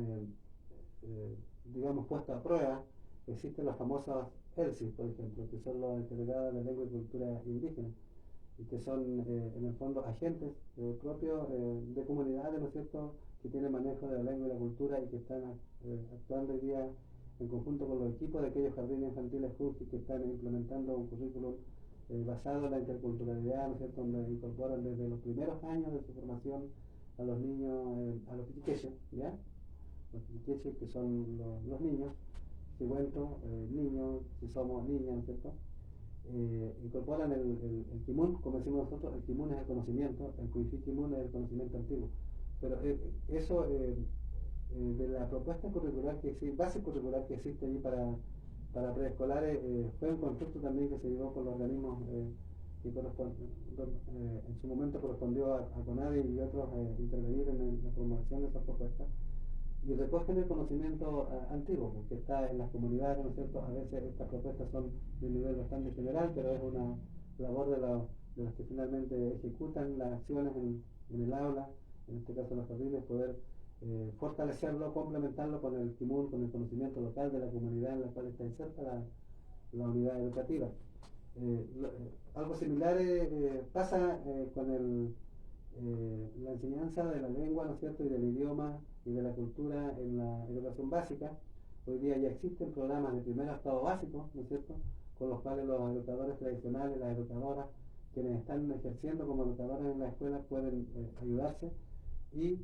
digamos, puesto a prueba. Existen los famosos ELSI, por ejemplo, que son los delegados de lengua y cultura indígena. y que son en el fondo agentes propios de comunidades, ¿no es cierto?, que tienen manejo de la lengua y la cultura y que están actuando hoy día en conjunto con los equipos de aquellos jardines infantiles Junji que están implementando un currículum basado en la interculturalidad, ¿no es cierto?, donde incorporan desde los primeros años de su formación a los niños, a los pichiqueches, ¿ya? Los pichiqueches que son los niños, si cuento, niños, si somos niñas, ¿no es cierto?, incorporan el kimun, como decimos nosotros. El kimun es el conocimiento, el kuifi kimun es el conocimiento antiguo. Pero eso de la propuesta curricular que existe, base curricular que existe allí para preescolares, fue un constructo también que se llevó por los organismos que en su momento correspondió a CONADI y otros intervenir en la promoción de esas propuestas. Y recogen el conocimiento antiguo, que está en las comunidades, ¿no es cierto? A veces estas propuestas son de un nivel bastante general, pero es una labor de los que finalmente ejecutan las acciones en el aula, en este caso en los jardines, poder fortalecerlo, complementarlo con el kimun, con el conocimiento local de la comunidad en la cual está inserta la unidad educativa. Algo similar pasa con la enseñanza de la lengua, ¿no es cierto?, y del idioma y de la cultura en la educación básica. Hoy día ya existen programas de primero a octavo básico, ¿no es cierto?, con los cuales los educadores tradicionales, las educadoras, quienes están ejerciendo como educadores en la escuela, pueden ayudarse y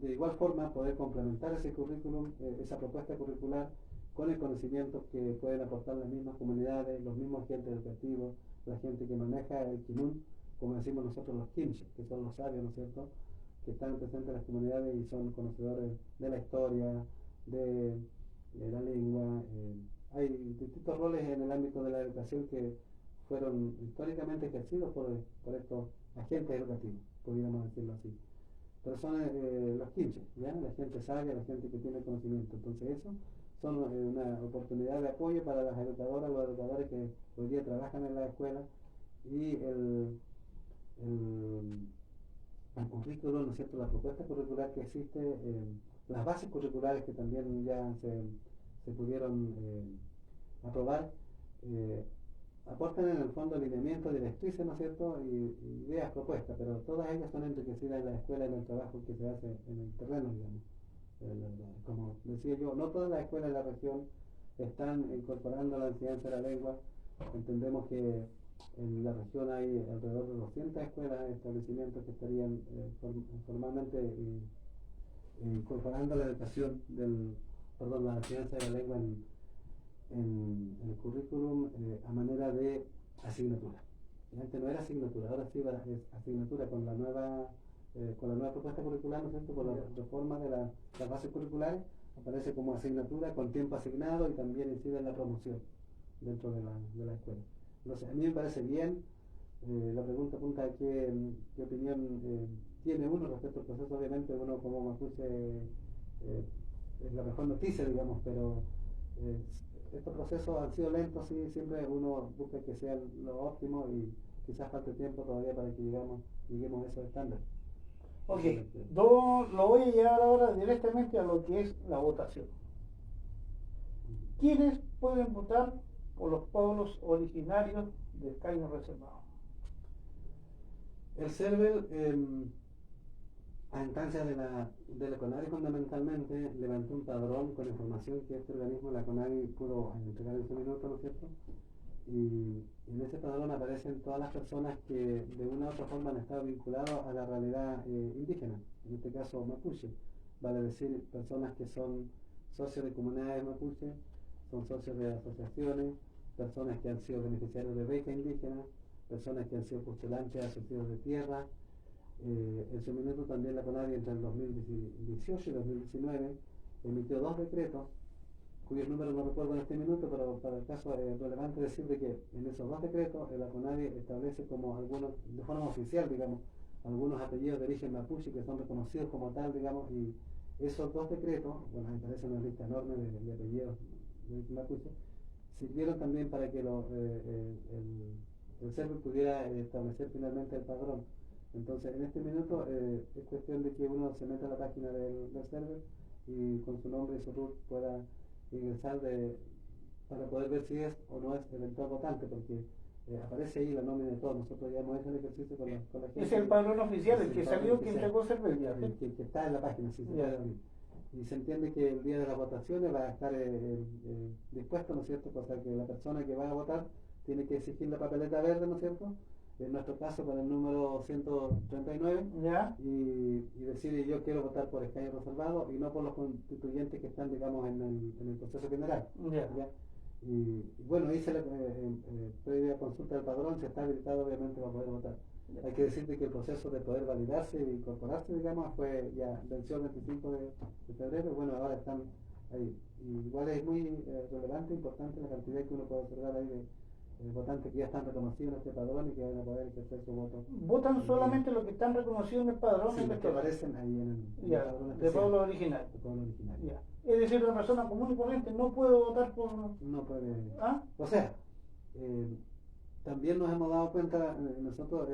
de igual forma poder complementar ese currículum, esa propuesta curricular, con el conocimiento que pueden aportar las mismas comunidades, los mismos agentes educativos, la gente que maneja el kimun, como decimos nosotros los kimche, que son los sabios, ¿no es cierto?, que están presentes en las comunidades y son conocedores de la historia, de la lengua. Hay distintos roles en el ámbito de la educación que fueron históricamente ejercidos por estos agentes educativos, podríamos decirlo así. Pero son los kimche, ¿ya? La gente sabia, la gente que tiene conocimiento. Entonces eso son una oportunidad de apoyo para las educadoras, los educadores que hoy día trabajan en la escuela, y el currículum, ¿no es cierto?, la propuesta curricular que existe, las bases curriculares que también ya se pudieron aprobar, aportan en el fondo alineamientos, directrices, ¿no es cierto?, y ideas propuestas, pero todas ellas son enriquecidas en la escuela, en el trabajo que se hace en el terreno, digamos. Como decía yo, no todas las escuelas de la región están incorporando la enseñanza de la lengua. Entendemos que en la región hay alrededor de 200 escuelas, establecimientos que estarían formalmente incorporando la educación la enseñanza de la lengua en el currículum a manera de asignatura. Y antes no era asignatura, ahora sí es asignatura con la nueva propuesta curricular, ¿no es cierto?, por la reforma de las bases curriculares, aparece como asignatura con tiempo asignado y también incide en la promoción dentro de la escuela. Entonces, a mí me parece bien. La pregunta apunta a qué opinión tiene uno respecto al proceso. Obviamente uno como mapuche es la mejor noticia, digamos, pero estos procesos han sido lentos y siempre uno busca que sean lo óptimo y quizás falte tiempo todavía para que lleguemos a esos estándares. Ok, yo lo voy a llevar ahora directamente a lo que es la votación. ¿Quiénes pueden votar por los pueblos originarios de escaño reservado? El CERVEL, a instancias de la CONADI fundamentalmente, levantó un padrón con información que este organismo, la CONADI, pudo entregar en su minuto, ¿no es cierto? Y en ese padrón aparecen todas las personas que de una u otra forma han estado vinculadas a la realidad indígena, en este caso mapuche, vale decir, personas que son socios de comunidades mapuche, son socios de asociaciones, personas que han sido beneficiarios de beca indígena, personas que han sido postulantes a subsidios de tierra. En su minuto también la CONADI entre el 2018 y 2019 emitió 2 decretos, cuyos números no recuerdo en este minuto, pero para el caso es relevante decir de que en esos 2 decretos la CONADI establece como algunos, de forma oficial, digamos, algunos apellidos de origen mapuche que son reconocidos como tal, digamos, y esos 2 decretos, bueno, me parece una lista enorme de apellidos de origen mapuche, sirvieron también para que el CERVEL pudiera establecer finalmente el padrón. Entonces, en este minuto es cuestión de que uno se meta a la página del CERVEL y con su nombre y su RUT pueda ingresar para poder ver si es o no es eventual votante, porque aparece ahí la nómina de todos. Nosotros ya hemos hecho el ejercicio con la gente. Es el padrón oficial, Es el que el padrón salió, que oficial. entregó Cervel. Que está en la página, sí, se Ya. puede abrir. Y se entiende que el día de las votaciones va a estar dispuesto, ¿no es cierto? Cosa que la persona que va a votar tiene que exigir la papeleta verde, ¿no es cierto? En nuestro caso con el número 139 ¿Ya? y decir yo quiero votar por escaño reservado y no por los constituyentes que están, digamos, en el proceso general. Ya. ¿Ya? Y bueno, ahí previa consulta del padrón, se está habilitado obviamente para poder votar. Hay que decirte que el proceso de poder validarse e incorporarse, digamos, venció el 25 de febrero, y bueno, ahora están ahí. Y igual es muy relevante, importante la cantidad que uno puede observar ahí de votantes que ya están reconocidos en este padrón y que van a poder ejercer su voto. Votan solamente los que están reconocidos en el padrón Sí, los que electoral. aparecen ahí en el Ya, padrón de especial, pueblo original. de pueblo originario. Ya. Es decir, una persona común y corriente no puede votar por... No puede. ¿Ah? O sea, también nos hemos dado cuenta nosotros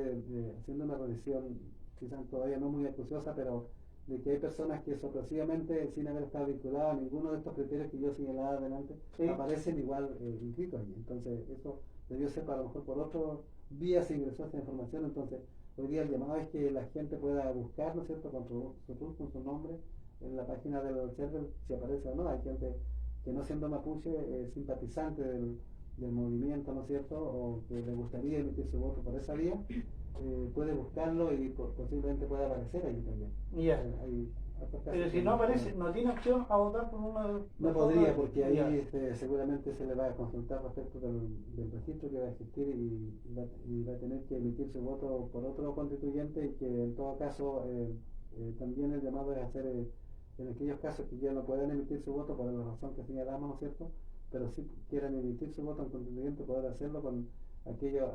haciendo una revisión quizás todavía no muy acuciosa, pero de que hay personas que sorpresivamente sin haber estado vinculadas a ninguno de estos criterios que yo señalaba adelante, Sí. aparecen igual inscritos allí. Entonces eso debió ser para lo mejor por otro vía se ingresó esta información. Entonces hoy día el llamado es que la gente pueda buscar, ¿no es cierto?, con su nombre en la página del server si aparece o no. Hay gente que no siendo mapuche simpatizante del movimiento, ¿no es cierto?, o que le gustaría emitir su voto por esa vía, puede buscarlo y posiblemente pueda aparecer ahí también. Ya. Hay otros casos Pero si que no aparece, no tiene opción a votar por uno. no podría, porque ahí Ya. seguramente se le va a consultar respecto del registro que va a existir y va a tener que emitir su voto por otro constituyente, y que en todo caso también el llamado es hacer en aquellos casos que ya no pueden emitir su voto por la razón que señalamos, ¿no es cierto?, pero si quieran emitir su voto en constituyente, poder hacerlo con aquella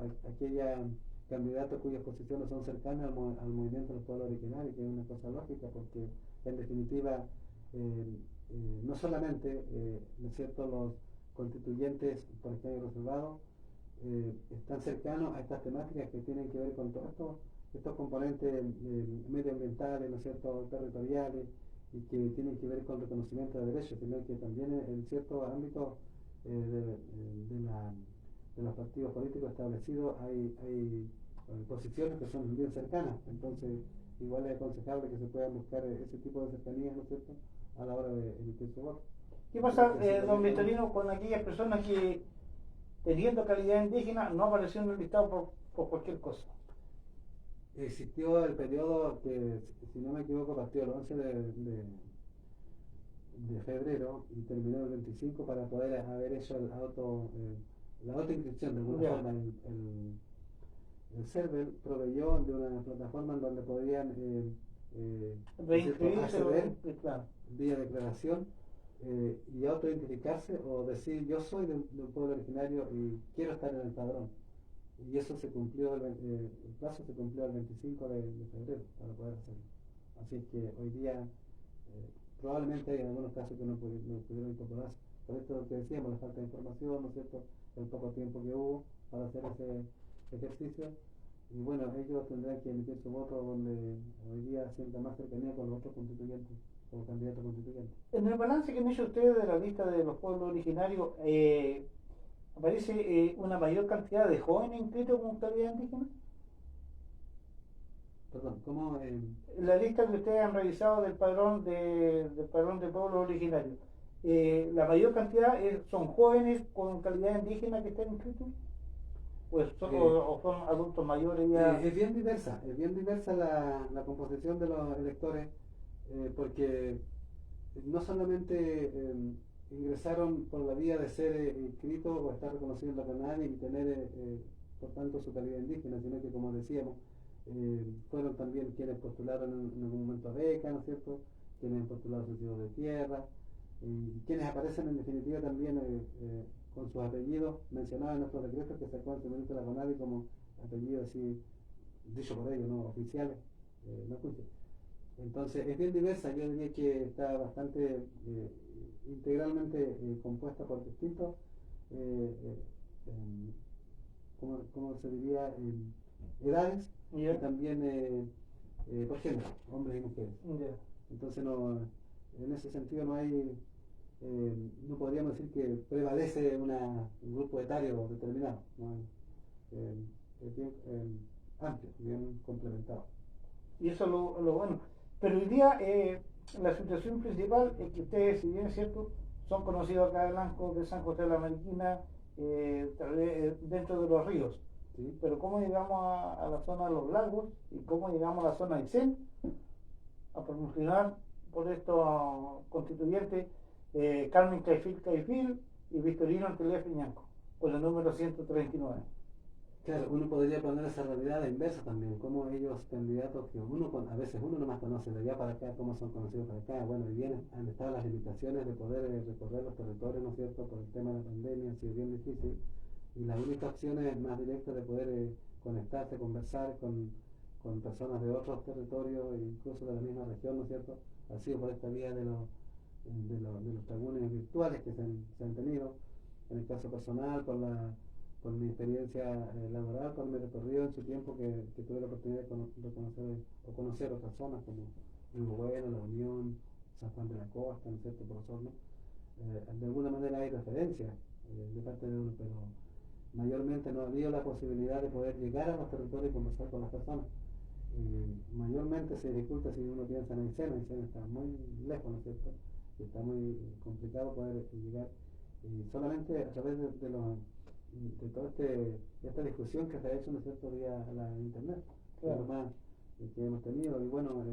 candidatos cuyas posiciones son cercanas al movimiento del pueblo originario, que es una cosa lógica, porque en definitiva no solamente ¿no es cierto?, los constituyentes por escaño reservado están cercanos a estas temáticas que tienen que ver con todos estos componentes medioambientales, ¿no es cierto?, territoriales, y que tienen que ver con reconocimiento de derechos, sino que también en ciertos ámbitos de los partidos políticos establecidos hay posiciones que son bien cercanas. Entonces igual es aconsejable que se puedan buscar ese tipo de cercanías, ¿no es cierto?, a la hora de emitir su voto. ¿Qué pasa, don Victorino, con aquellas personas que, teniendo calidad indígena, no aparecieron en el listado por cualquier cosa? Existió el periodo que, si no me equivoco, partió el 11 de febrero y terminó el 25 para poder haber hecho la autoinscripción de alguna forma. El server proveyó de una plataforma en donde podían acceder vía declaración y autoidentificarse o decir yo soy de un pueblo originario y quiero estar en el padrón. Y eso se cumplió, el plazo se cumplió el 25 de febrero para poder hacerlo. Así es que hoy día probablemente hay algunos casos que no pudieron incorporarse. Por esto que decíamos, la falta de información, ¿no es cierto?, el poco tiempo que hubo para hacer ese ejercicio. Y bueno, ellos tendrán que emitir su voto donde hoy día sienta más cercanía con los otros constituyentes, como candidatos constituyentes. En el balance que han hecho ustedes de la lista de los pueblos originarios, ¿aparece una mayor cantidad de jóvenes inscritos con calidad indígena? Perdón, ¿cómo? La lista que ustedes han revisado del padrón de pueblos originarios, ¿la mayor cantidad son jóvenes con calidad indígena que están inscritos? Pues o son adultos mayores ya. Es bien diversa la composición de los electores, porque no solamente ingresaron por la vía de ser inscritos o estar reconocidos en la CONADI y tener por tanto su calidad indígena, sino que, como decíamos, fueron también quienes postularon en algún momento a beca, ¿no es cierto?, quienes han postulado subsidios de tierra, y quienes aparecen en definitiva también con sus apellidos mencionados en nuestros decretos que sacó el ministro de la CONADI como apellidos así, dicho por ellos, no oficiales, no juicios. Entonces es bien diversa, yo diría que está bastante integralmente compuesta por distintos, ¿cómo se diría?, edades, y también por género, hombres y mujeres. Entonces en ese sentido no hay, no podríamos decir que prevalece un grupo etario determinado, ¿no? es bien amplio, bien complementado. Y eso es lo bueno. Pero hoy día la situación principal es que ustedes, si bien es cierto, son conocidos acá en Lanco de San José de la Mariquina, tal vez dentro de los ríos. ¿Sí? Pero cómo llegamos a la zona de los lagos y cómo llegamos a la zona de Aysén a promocionar por estos constituyentes Carmen Caifil y Victorino Antelés Piñanco, con el número 139. Claro, uno podría poner esa realidad a la inversa también, como ellos candidatos que a veces uno no más conoce de allá para acá, cómo son conocidos para acá, bueno, y bien han estado las limitaciones de poder recorrer los territorios, ¿no es cierto?, por el tema de la pandemia, ha sido bien difícil, y las únicas opciones más directas de poder conectarse, conversar con personas de otros territorios, incluso de la misma región, ¿no es cierto?, ha sido por esta vía de los tagunes virtuales que se han tenido, en el caso personal, por mi experiencia laboral, por mi recorrido en su tiempo que tuve la oportunidad de conocer otras zonas como Río Bueno, La Unión, San Juan de la Costa, ¿no es cierto?, por Osorno. De alguna manera hay referencias de parte de uno, pero mayormente no ha habido la posibilidad de poder llegar a los territorios y conversar con las personas. Mayormente se dificulta si uno piensa en Aysén está muy lejos, ¿no es cierto? Y está muy complicado poder llegar. Solamente a través de toda esta discusión que se ha hecho, ¿no es cierto?, vía la internet, claro, es lo más que hemos tenido. Y bueno,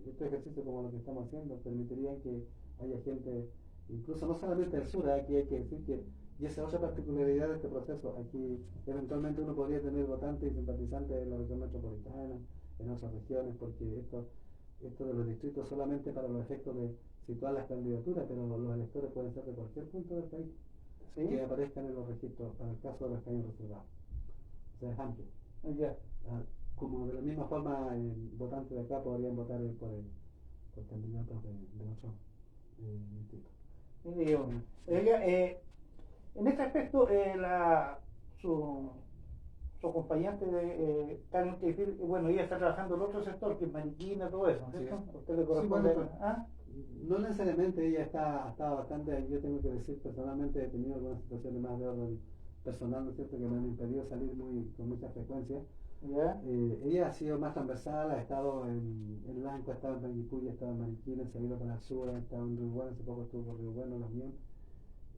este ejercicio como lo que estamos haciendo permitiría que haya gente, incluso no solamente del sur, aquí hay que decir que, y esa es otra particularidad de este proceso, aquí eventualmente uno podría tener votantes y simpatizantes en la región metropolitana, en otras regiones, porque esto de los distritos solamente para los efectos de situar las candidaturas, pero los electores pueden ser de cualquier punto del país. ¿Sí? Que aparezcan en los registros para el caso de los escaños reservados. O sea, es amplio. Yeah. Como de la misma forma, votantes de acá podrían votar por candidatos de otros distritos. En este aspecto, su acompañante de Carmen Caifil, bueno, ella está trabajando en otro sector, que es Mariquina, todo eso, ¿cierto? Sí. ¿Usted le corresponde? Sí, bueno, no necesariamente ella ha estado bastante, yo tengo que decir personalmente, he tenido algunas situaciones más de orden personal, ¿no es cierto?, que me han impedido salir con mucha frecuencia. ¿Ya? Ella ha sido más transversal, ha estado en Lanco, ha estado en Panguipulli, ha estado en Mariquina, se ha ido para el sur, ha estado en Río Bueno, hace poco estuvo por Río Bueno, La Unión,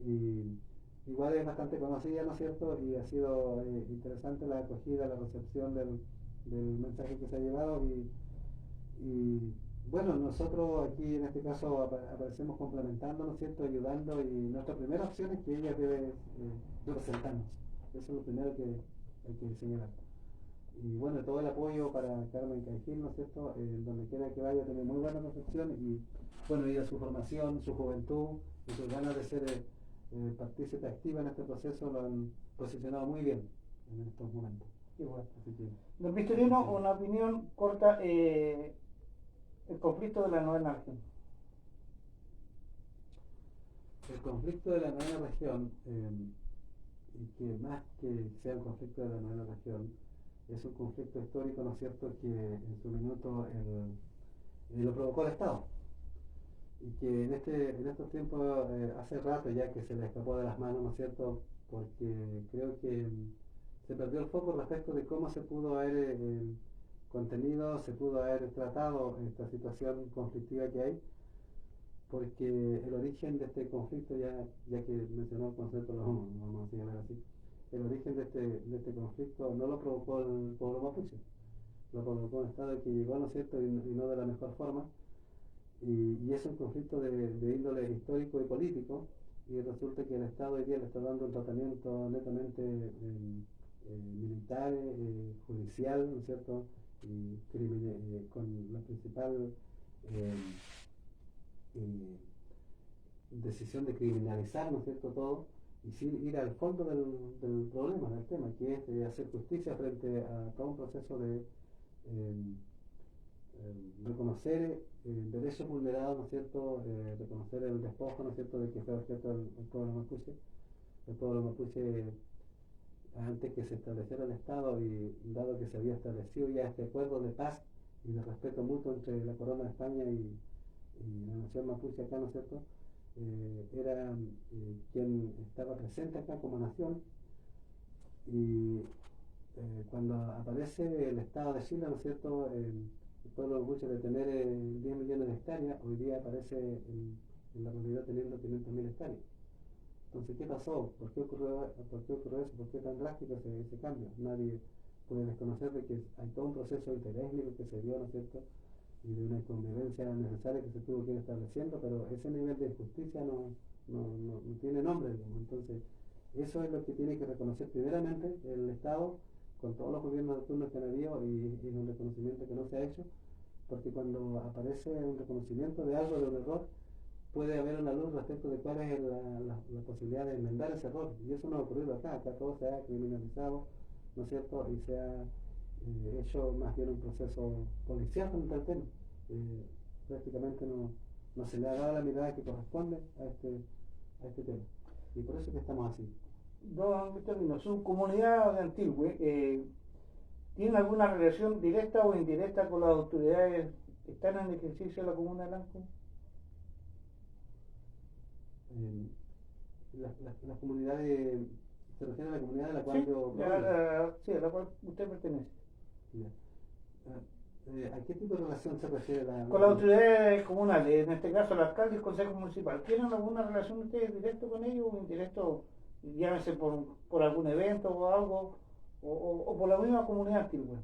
y igual es bastante conocida, ¿no es cierto?, y ha sido interesante la acogida, la recepción del mensaje que se ha llevado, y bueno, nosotros aquí en este caso aparecemos complementando, ¿no es cierto?, ayudando, y nuestra primera opción es que ella debe representarnos. Eso es lo primero que hay que señalar. Y bueno, todo el apoyo para Carmen Caifil, ¿no es cierto?, donde quiera que vaya tiene muy buena recepción, y bueno, y a su formación, su juventud y sus ganas de ser partícipe activa en este proceso lo han posicionado muy bien en estos momentos. Igual. Así que, Don Victorino, una opinión corta, el conflicto de la novena región. El conflicto de la novena región, y que más que sea un conflicto de la novena región, es un conflicto histórico, ¿no es cierto?, que en su minuto lo provocó el Estado. Y que en estos tiempos, hace rato ya que se le escapó de las manos, ¿no es cierto?, porque creo que se perdió el foco respecto de cómo se pudo haber contenido, se pudo haber tratado esta situación conflictiva que hay, porque el origen de este conflicto, ya que mencionó el concepto, lo vamos a señalar así, el origen de este conflicto no lo provocó el pueblo mapuche, lo provocó un Estado que llegó, ¿no es cierto?, y no de la mejor forma, y es un conflicto de índole histórico y político, y resulta que el Estado hoy día le está dando un tratamiento netamente militar, judicial, ¿no es cierto?, y con la principal decisión de criminalizar, ¿no es cierto?, todo, y sin ir al fondo del problema, del tema, que es hacer justicia frente a todo un proceso de reconocer derechos vulnerados, ¿no es cierto?, reconocer el despojo, ¿no es cierto?, de que fue objeto el pueblo mapuche. El pueblo mapuche, antes que se estableciera el Estado, y dado que se había establecido ya este acuerdo de paz y de respeto mutuo entre la Corona de España y la nación mapuche acá, ¿no es cierto?, era quien estaba presente acá como nación, y cuando aparece el Estado de Chile, ¿no es cierto?, el pueblo orgullo de tener 10 millones de hectáreas, hoy día aparece en la realidad teniendo 500.000 hectáreas. Entonces, ¿qué pasó? ¿Por qué ocurrió eso? ¿Por qué tan drástico ese cambio? Nadie puede desconocer de que hay todo un proceso interétnico que se dio, ¿no es cierto?, y de una convivencia necesaria que se tuvo que ir estableciendo, pero ese nivel de injusticia no tiene nombre, digamos. Entonces, eso es lo que tiene que reconocer primeramente el Estado, con todos los gobiernos de turno que han habido y un reconocimiento que no se ha hecho, porque cuando aparece un reconocimiento de algo, de un error, puede haber una luz respecto de cuál es la posibilidad de enmendar ese error. Y eso no ha ocurrido acá todo se ha criminalizado, ¿no es cierto? Y se ha hecho más bien un proceso policial frente al tema. Prácticamente no se le ha dado la mirada que corresponde a este tema. Y por eso es que estamos así. Don Victorino, su comunidad de Antilhue, ¿tiene alguna relación directa o indirecta con las autoridades que están en ejercicio de la comuna de Lanco? La comunidad se refiere a la comunidad de la cual Sí, yo sí, a la cual usted pertenece. ya. ¿A qué tipo de relación se refiere Con las autoridades comunales, en este caso el alcalde y el consejo municipal, ¿tienen alguna relación ustedes directo con ellos o indirecto, llámese por algún evento o algo, o por la misma comunidad Antilhue?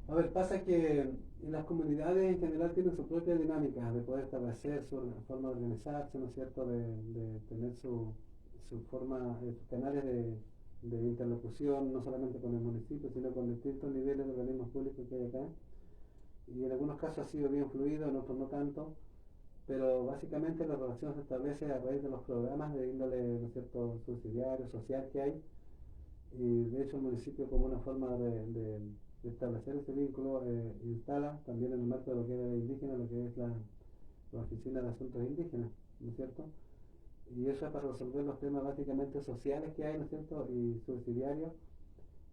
A ver, pasa que las comunidades en general tienen su propia dinámica de poder establecer su forma de organizarse, ¿no es cierto?, de tener su forma, sus canales de interlocución, no solamente con el municipio, sino con distintos niveles de organismos públicos que hay acá. Y en algunos casos ha sido bien fluido, en otros no tanto, pero básicamente la relación se establece a raíz de los programas de índole, ¿no es cierto?, subsidiario, social que hay. Y de hecho el municipio, como una forma de establecer ese vínculo, instala también en el marco de lo que es indígena, lo que es la Oficina de Asuntos Indígenas, ¿no es cierto? Y eso es para resolver los temas básicamente sociales que hay, ¿no es cierto?, y subsidiarios.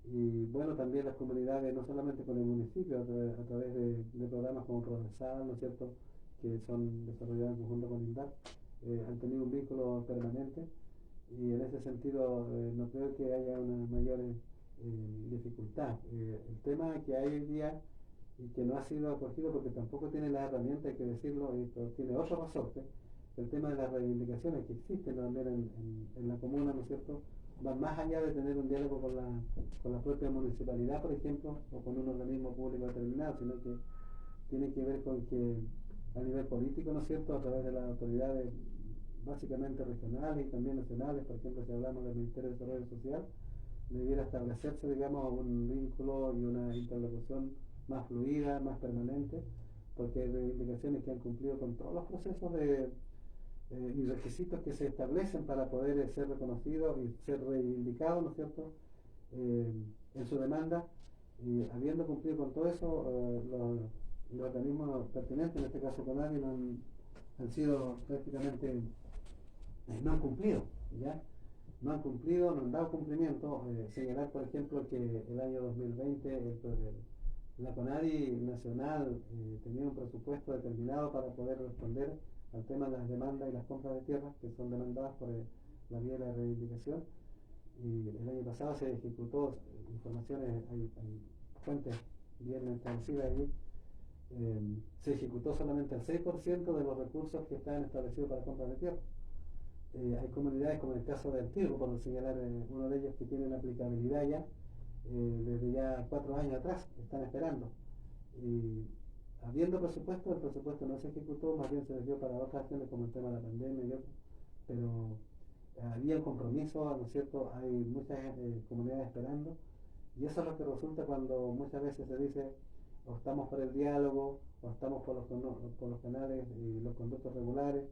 Y bueno, también las comunidades, no solamente con el municipio, a través de programas como Progresal, ¿no es cierto?, que son desarrollados en conjunto con INDAP, han tenido un vínculo permanente. Y en ese sentido no creo que haya una mayor dificultad. El tema que hay hoy día y que no ha sido acogido porque tampoco tiene las herramientas, hay que decirlo, y tiene otro resorte, el tema de las reivindicaciones que existen también en la comuna, ¿no es cierto?, van más allá de tener un diálogo con la propia municipalidad, por ejemplo, o con un organismo público determinado, sino que tiene que ver con que a nivel político, ¿no es cierto?, a través de las autoridades básicamente regionales y también nacionales, por ejemplo, si hablamos del Ministerio de Desarrollo Social, debiera establecerse, digamos, un vínculo y una interlocución más fluida, más permanente, porque hay reivindicaciones que han cumplido con todos los procesos y requisitos que se establecen para poder ser reconocidos y ser reivindicados, ¿no es cierto?, en su demanda, y habiendo cumplido con todo eso, los organismos pertinentes, en este caso CONADI, han sido prácticamente no han cumplido, ¿ya? No han cumplido, no han dado cumplimiento. Señalar, por ejemplo, que el año 2020 la CONADI nacional tenía un presupuesto determinado para poder responder al tema de las demandas y las compras de tierras que son demandadas por la vía de la reivindicación. Y el año pasado se ejecutó, informaciones, hay fuentes bien establecidas allí, se ejecutó solamente el 6% de los recursos que estaban establecidos para compras de tierra. Hay comunidades como el caso de Antilhue, por señalar uno de ellos, que tienen aplicabilidad ya desde ya 4 años atrás, están esperando. Y habiendo presupuesto, el presupuesto no se ejecutó, más bien se les dio para otras acciones como el tema de la pandemia y otros, pero había un compromiso, ¿no es cierto? Hay muchas comunidades esperando, y eso es lo que resulta cuando muchas veces se dice o estamos por el diálogo, o estamos por los canales y los conductos regulares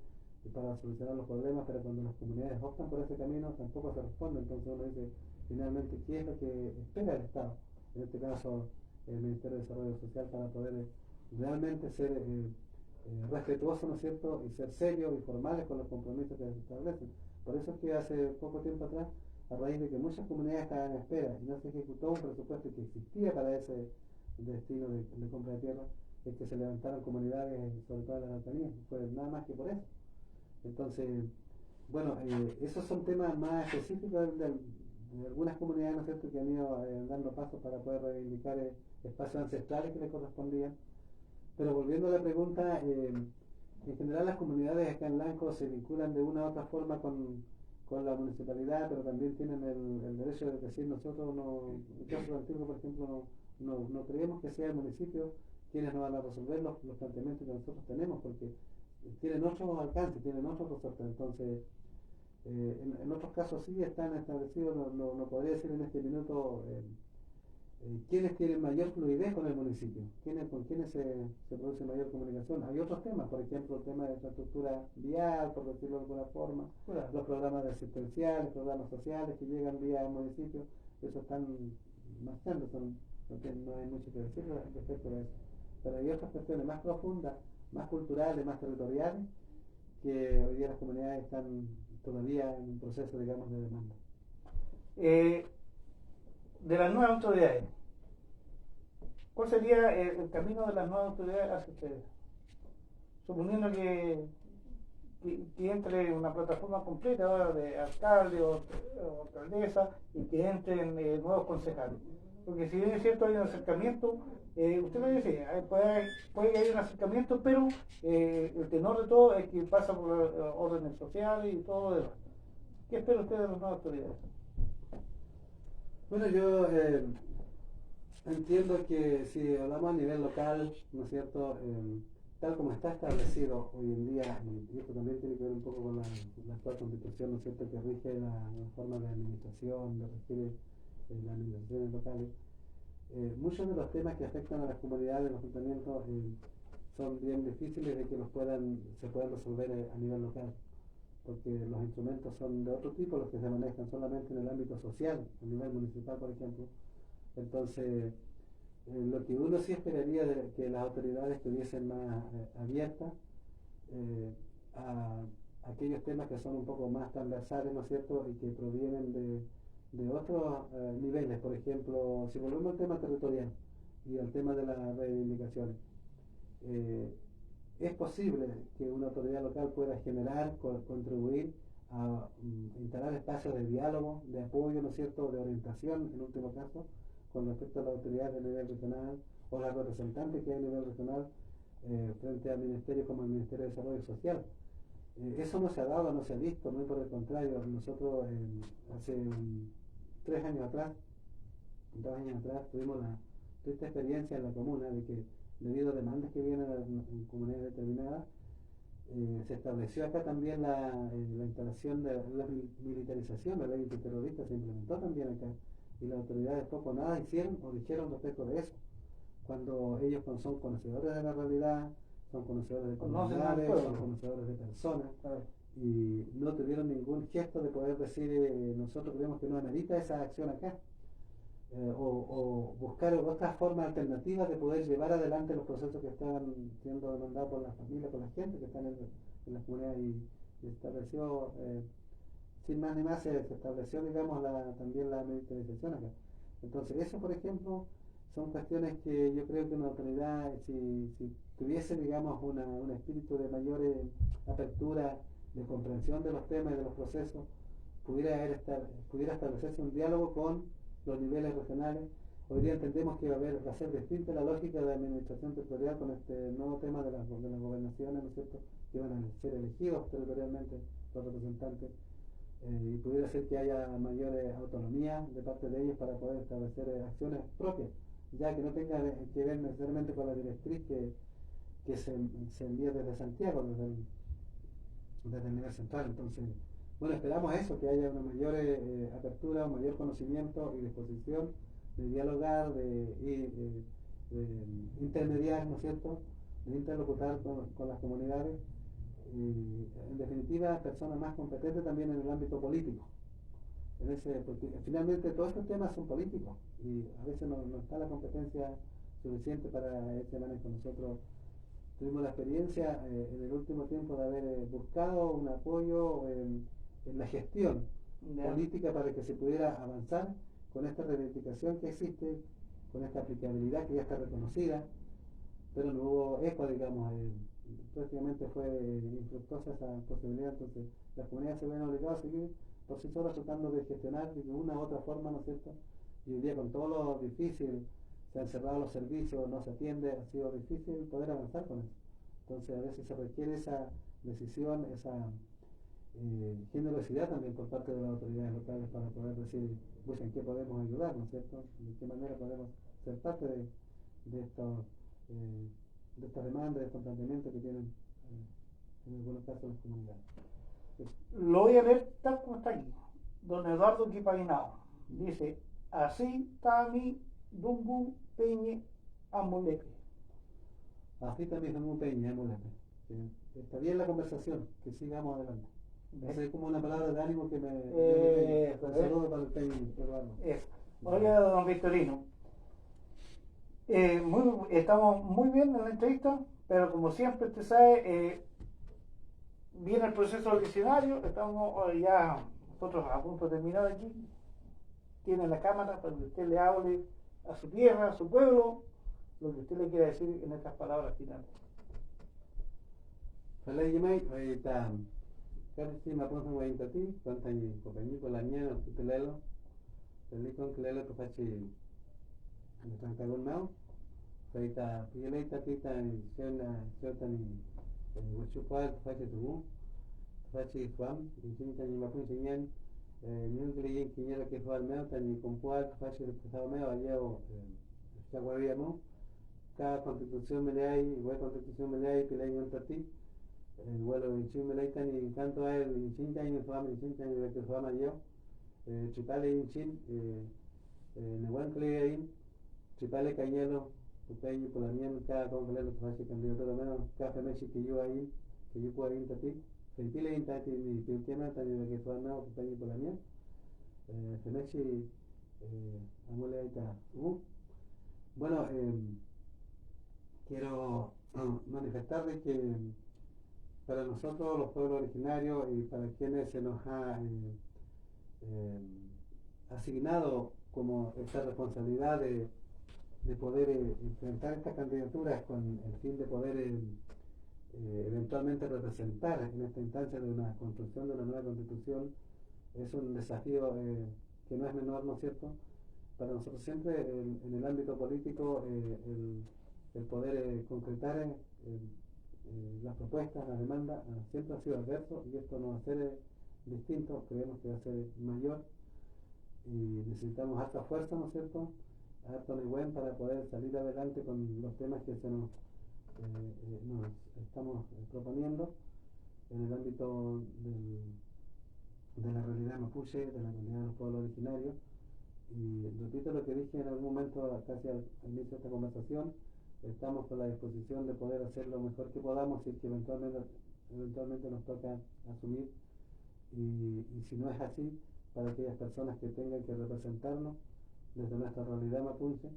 y para solucionar los problemas, pero cuando las comunidades optan por ese camino tampoco se responde. Entonces uno dice, finalmente, ¿qué es lo que espera el Estado? En este caso, el Ministerio de Desarrollo Social, para poder realmente ser respetuosos, ¿no es cierto?, y ser serios y formales con los compromisos que se establecen. Por eso es que hace poco tiempo atrás, a raíz de que muchas comunidades estaban en espera y no se ejecutó un presupuesto que existía para ese destino de compra de tierra, es que se levantaron comunidades, sobre todo en las altanías, fue nada más que por eso. Entonces, bueno, esos son temas más específicos algunas comunidades, ¿no es cierto?, que han ido dando pasos para poder reivindicar espacios ancestrales que les correspondían. Pero volviendo a la pregunta, en general las comunidades acá en Lanco se vinculan de una u otra forma con la municipalidad, pero también tienen el derecho de decir, nosotros no, en el caso de Antiguo, por ejemplo, no creemos que sea el municipio quienes nos van a resolver los planteamientos que nosotros tenemos, porque tienen otros alcances, tienen otros resortes. Entonces, en otros casos sí están establecidos, no podría decir en este minuto quiénes tienen mayor fluidez con el municipio, con quiénes se produce mayor comunicación. Hay otros temas, por ejemplo, el tema de infraestructura vial, por decirlo de alguna forma, Claro. los programas asistenciales, programas sociales que llegan vía municipio, eso están marchando, no hay mucho que decir respecto a eso. Pero hay otras cuestiones más profundas, más culturales, más territoriales, que hoy día las comunidades están todavía en un proceso, digamos, de demanda. De las nuevas autoridades, ¿cuál sería el camino de las nuevas autoridades hacia ustedes? Suponiendo que entre una plataforma completa ahora de alcalde o alcaldesa y que entren nuevos concejales. Porque si bien es cierto hay un acercamiento, usted me dice, puede que haya un acercamiento, pero el tenor de todo es que pasa por órdenes sociales y todo lo demás. ¿Qué espera usted de las nuevas autoridades? Bueno, yo entiendo que si hablamos a nivel local, ¿no es cierto?, tal como está establecido hoy en día, y esto también tiene que ver un poco con la actual constitución, ¿no es cierto?, que rige la forma de administración, de regir las administraciones locales, muchos de los temas que afectan a las comunidades, los ayuntamientos, son bien difíciles de que se puedan resolver a nivel local, porque los instrumentos son de otro tipo, los que se manejan solamente en el ámbito social, a nivel municipal, por ejemplo. Entonces, lo que uno sí esperaría de que las autoridades estuviesen más abiertas a aquellos temas que son un poco más transversales, ¿no es cierto?, y que provienen de otros niveles. Por ejemplo, si volvemos al tema territorial y al tema de las reivindicaciones, es posible que una autoridad local pueda generar, contribuir a instalar espacios de diálogo, de apoyo, ¿no es cierto?, de orientación, en último caso, con respecto a las autoridades de nivel regional o las representantes que hay a nivel regional frente a ministerios como el Ministerio de Desarrollo Social. Eso no se ha dado, no se ha visto, muy por el contrario. Nosotros hace 3 años atrás, 2 años atrás, tuvimos la triste experiencia en la comuna de que debido a demandas que vienen en comunidades determinadas, se estableció acá también la instalación de la militarización de la ley antiterrorista, se implementó también acá, y las autoridades poco o nada hicieron o dijeron respecto de eso, cuando ellos son conocedores de la realidad, son conocedores de comunidades, son conocedores de personas, y no tuvieron ningún gesto de poder decir nosotros creemos que no amerita esa acción acá. O buscar otras formas alternativas de poder llevar adelante los procesos que están siendo demandados por las familias, por la gente que están en las comunidades, y se estableció, sin más ni más, se estableció, digamos, también la militarización acá. Entonces, eso, por ejemplo, son cuestiones que yo creo que una autoridad, si tuviese, digamos, un espíritu de mayor apertura, de comprensión de los temas y de los procesos, pudiera establecerse un diálogo con los niveles regionales. Hoy día entendemos que va a ser distinta la lógica de la administración territorial con este nuevo tema de las gobernaciones, ¿no es cierto?, que van a ser elegidos territorialmente los representantes, y pudiera ser que haya mayor autonomía de parte de ellos para poder establecer acciones propias, ya que no tenga que ver necesariamente con la directriz que se envía desde Santiago, desde el nivel central. Entonces, bueno, esperamos eso, que haya una mayor apertura, un mayor conocimiento y disposición de dialogar, de intermediar, ¿no es cierto?, de interlocutar con las comunidades, y en definitiva personas más competentes también en el ámbito político, porque finalmente todos estos temas son políticos y a veces no está la competencia suficiente para este manejo. Nosotros tuvimos la experiencia en el último tiempo de haber buscado un apoyo en la gestión política para que se pudiera avanzar con esta reivindicación que existe, con esta aplicabilidad que ya está reconocida, pero no hubo eco, digamos, prácticamente fue infructuosa esa posibilidad. Entonces las comunidades se ven obligadas a seguir por sí solas tratando de gestionar de una u otra forma, ¿no es cierto? Y hoy día con todo lo difícil, se han cerrado los servicios, no se atiende, ha sido difícil poder avanzar con eso. Entonces a veces se requiere esa decisión, esa generosidad también por parte de las autoridades locales para poder decir, pues en qué podemos ayudar, ¿no es cierto? De qué manera podemos ser parte de estos de esta demanda, de estos planteamientos que tienen en algunos casos las comunidades. Lo voy a leer tal como está aquí. Don Eduardo Kipaginao dice, así Tami Dumbu Peñe Amulepe. Así también es un peña, Amulepe. Está bien la conversación, que sigamos adelante. Esa es como una palabra de ánimo que me un saludo para el peña, Eduardo. Oiga, don Victorino, estamos muy bien en la entrevista, pero como siempre usted sabe, viene el proceso del diccionario, estamos ya nosotros a punto de terminar aquí, tiene la cámara para que usted le hable a su tierra, a su pueblo, lo que usted le quiera decir en estas palabras finales. Falei mai ta kasi mapon sang wain tati kontai ko penyi ko lanya tutelelo telikon kelelo to faci tang tagon mau faita pilei tati tan sena sotani wuchupa faci tu faci fam incin tan mapon sinyan nyun kliyen kinyela ke fal mau tan kompuat faci ko mau aleo chagwaviamo ka constitución melai igual constitución melai pilei nyon tati bueno, en Chile y tanto a él, en Chile en fama, en Chile que fama yo, chipale en Chile, neguan clearín, chipale cañelo, pupeño por la mien, cada congelero que hace candidato de menos, cada femechi que yo ahí puedo ir tati, sentile en tati mi pilquema, también que fama, pupeño por la mien, femechi, amole ahí está. Bueno, quiero manifestar de que para nosotros los pueblos originarios y para quienes se nos ha asignado como esta responsabilidad de poder enfrentar estas candidaturas con el fin de poder eventualmente representar en esta instancia de una construcción de una nueva constitución, es un desafío que no es menor, ¿no es cierto? Para nosotros siempre en el ámbito político el poder concretar las propuestas, las demandas, siempre ha sido adverso y esto no va a ser distinto, creemos que va a ser mayor y necesitamos harta fuerza, ¿no es cierto? Harto buen para poder salir adelante con los temas que nos estamos proponiendo en el ámbito de la realidad mapuche, de la realidad de los pueblos originarios. Y repito lo que dije en algún momento casi al inicio de esta conversación, estamos con la disposición de poder hacer lo mejor que podamos si es que eventualmente nos toca asumir y si no es así, para aquellas personas que tengan que representarnos desde nuestra realidad mapuche,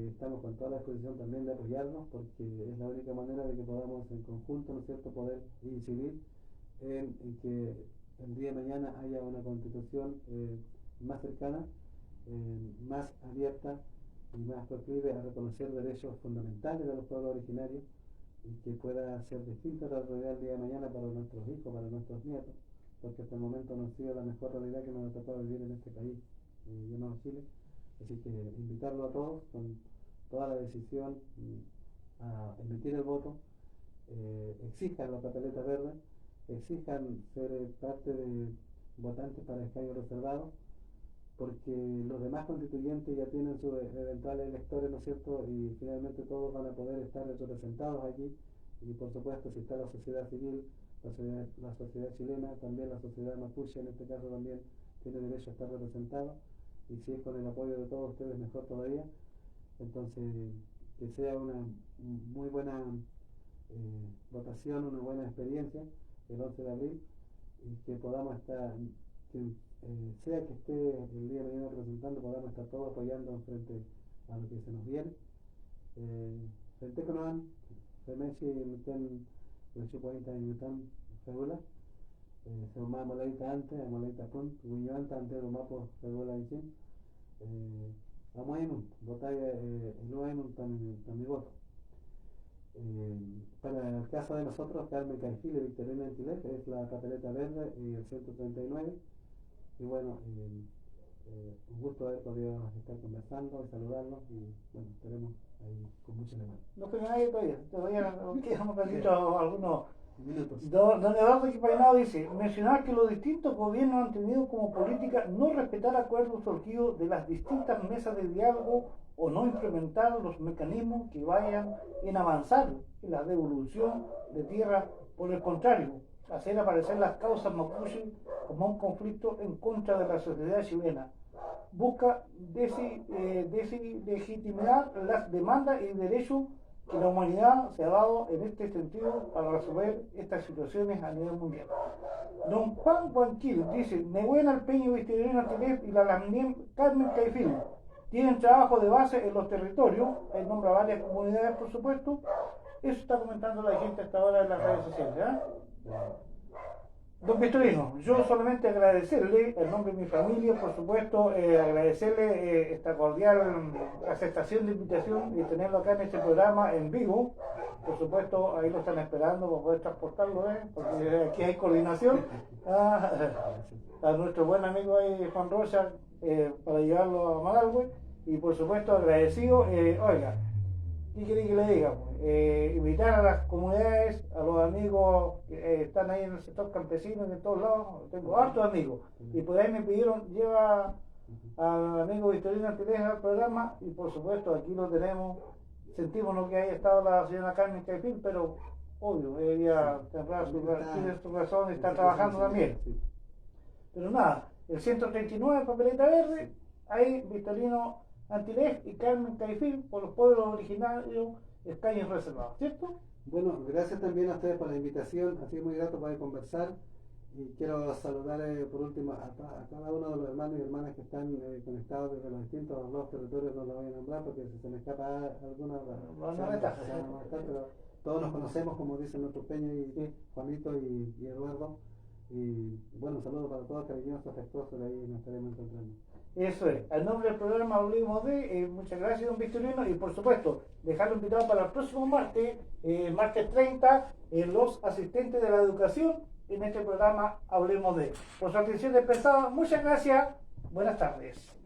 estamos con toda la disposición también de apoyarnos porque es la única manera de que podamos en conjunto, ¿no es cierto?, poder incidir en que el día de mañana haya una constitución más cercana, más abierta y más proclive a reconocer derechos fundamentales de los pueblos originarios y que pueda ser distinta la realidad del día de mañana para nuestros hijos, para nuestros nietos, porque hasta el momento no ha sido la mejor realidad que nos ha tocado vivir en este país llamado Chile. Así que invitarlo a todos con toda la decisión a emitir el voto, exijan la papeleta verde, exijan ser parte de votantes para escaños reservados, porque los demás constituyentes ya tienen sus eventuales electores, ¿no es cierto? Y finalmente todos van a poder estar representados allí. Y por supuesto, si está la sociedad civil, la sociedad chilena, también la sociedad mapuche, en este caso también tiene derecho a estar representado. Y si es con el apoyo de todos ustedes, mejor todavía. Entonces, que sea una muy buena votación, una buena experiencia el 11 de abril y que podamos estar, sea que esté el día de mañana representando, podamos estar todos apoyando frente a lo que se nos viene. Frente con Femechi, Muten, Luchupointa y Mutan, Fegula, se llama Moleita antes, Moleita Pun, Guiñoanta, antes de Mapo, Fegula y Chin. Amoinun, Botaya, Eloinun, mi voto. Para el caso de nosotros, Carmen Canjile, Victorina Antilef, es la papeleta verde y el 139. Y bueno, un gusto haber podido estar conversando y saludarlos y bueno, estaremos ahí con mucho ánimo. No fue nadie todavía nos quedamos perdidos algunos Minutos. Don Eduardo Quipainado dice, mencionar que los distintos gobiernos han tenido como política no respetar acuerdos surgidos de las distintas mesas de diálogo o no implementar los mecanismos que vayan en avanzar en la devolución de tierra. Por el contrario, hacer aparecer las causas mapuche como un conflicto en contra de la sociedad chilena. Busca deslegitimar las demandas y derechos que la humanidad se ha dado en este sentido para resolver estas situaciones a nivel mundial. Don Juan Guanquil dice, Nebuena, el Peño, Vistirena, Tilef y la Lamnien Carmen Caifín tienen trabajo de base en los territorios, él nombra varias comunidades por supuesto, eso está comentando la gente hasta ahora en las redes sociales. Don Victorino, yo solamente agradecerle, en nombre de mi familia, por supuesto, agradecerle esta cordial aceptación de invitación y tenerlo acá en este programa en vivo. Por supuesto, ahí lo están esperando para poder transportarlo, porque aquí hay coordinación. A nuestro buen amigo ahí, Juan Rocha, para llevarlo a Magalhue. Y por supuesto, agradecido, oiga, ¿qué quiere que le diga? Invitar a las comunidades, a los amigos que están ahí en el sector campesino y de todos lados, tengo hartos amigos, y por ahí me pidieron, lleva al amigo Victorino Antilés al programa, y por supuesto aquí lo tenemos, sentimos lo que haya estado la señora Carmen Caipín, pero obvio, ella tendrá su razón y está trabajando también. Pero nada, el 139 Papeleta Verde, ahí Victorino Antilés y Carmen Caifín por los pueblos originarios escaños reservados, ¿cierto? Bueno, gracias también a ustedes por la invitación, ha sido muy grato poder conversar y quiero saludar por último a cada uno de los hermanos y hermanas que están conectados desde los distintos dos territorios, no los voy a nombrar porque si se me escapa alguna, pero todos nos conocemos, como dicen nuestros Peña y Juanito y Eduardo, y bueno, saludos para todos, cariñosos, afectuosos, de ahí nos estaremos encontrando. Eso es, al nombre del programa hablemos de, muchas gracias don Victorino, y por supuesto, dejarlo invitado para el próximo martes, martes 30, los asistentes de la educación en este programa Hablemos de. Por su atención dispensada, muchas gracias, buenas tardes.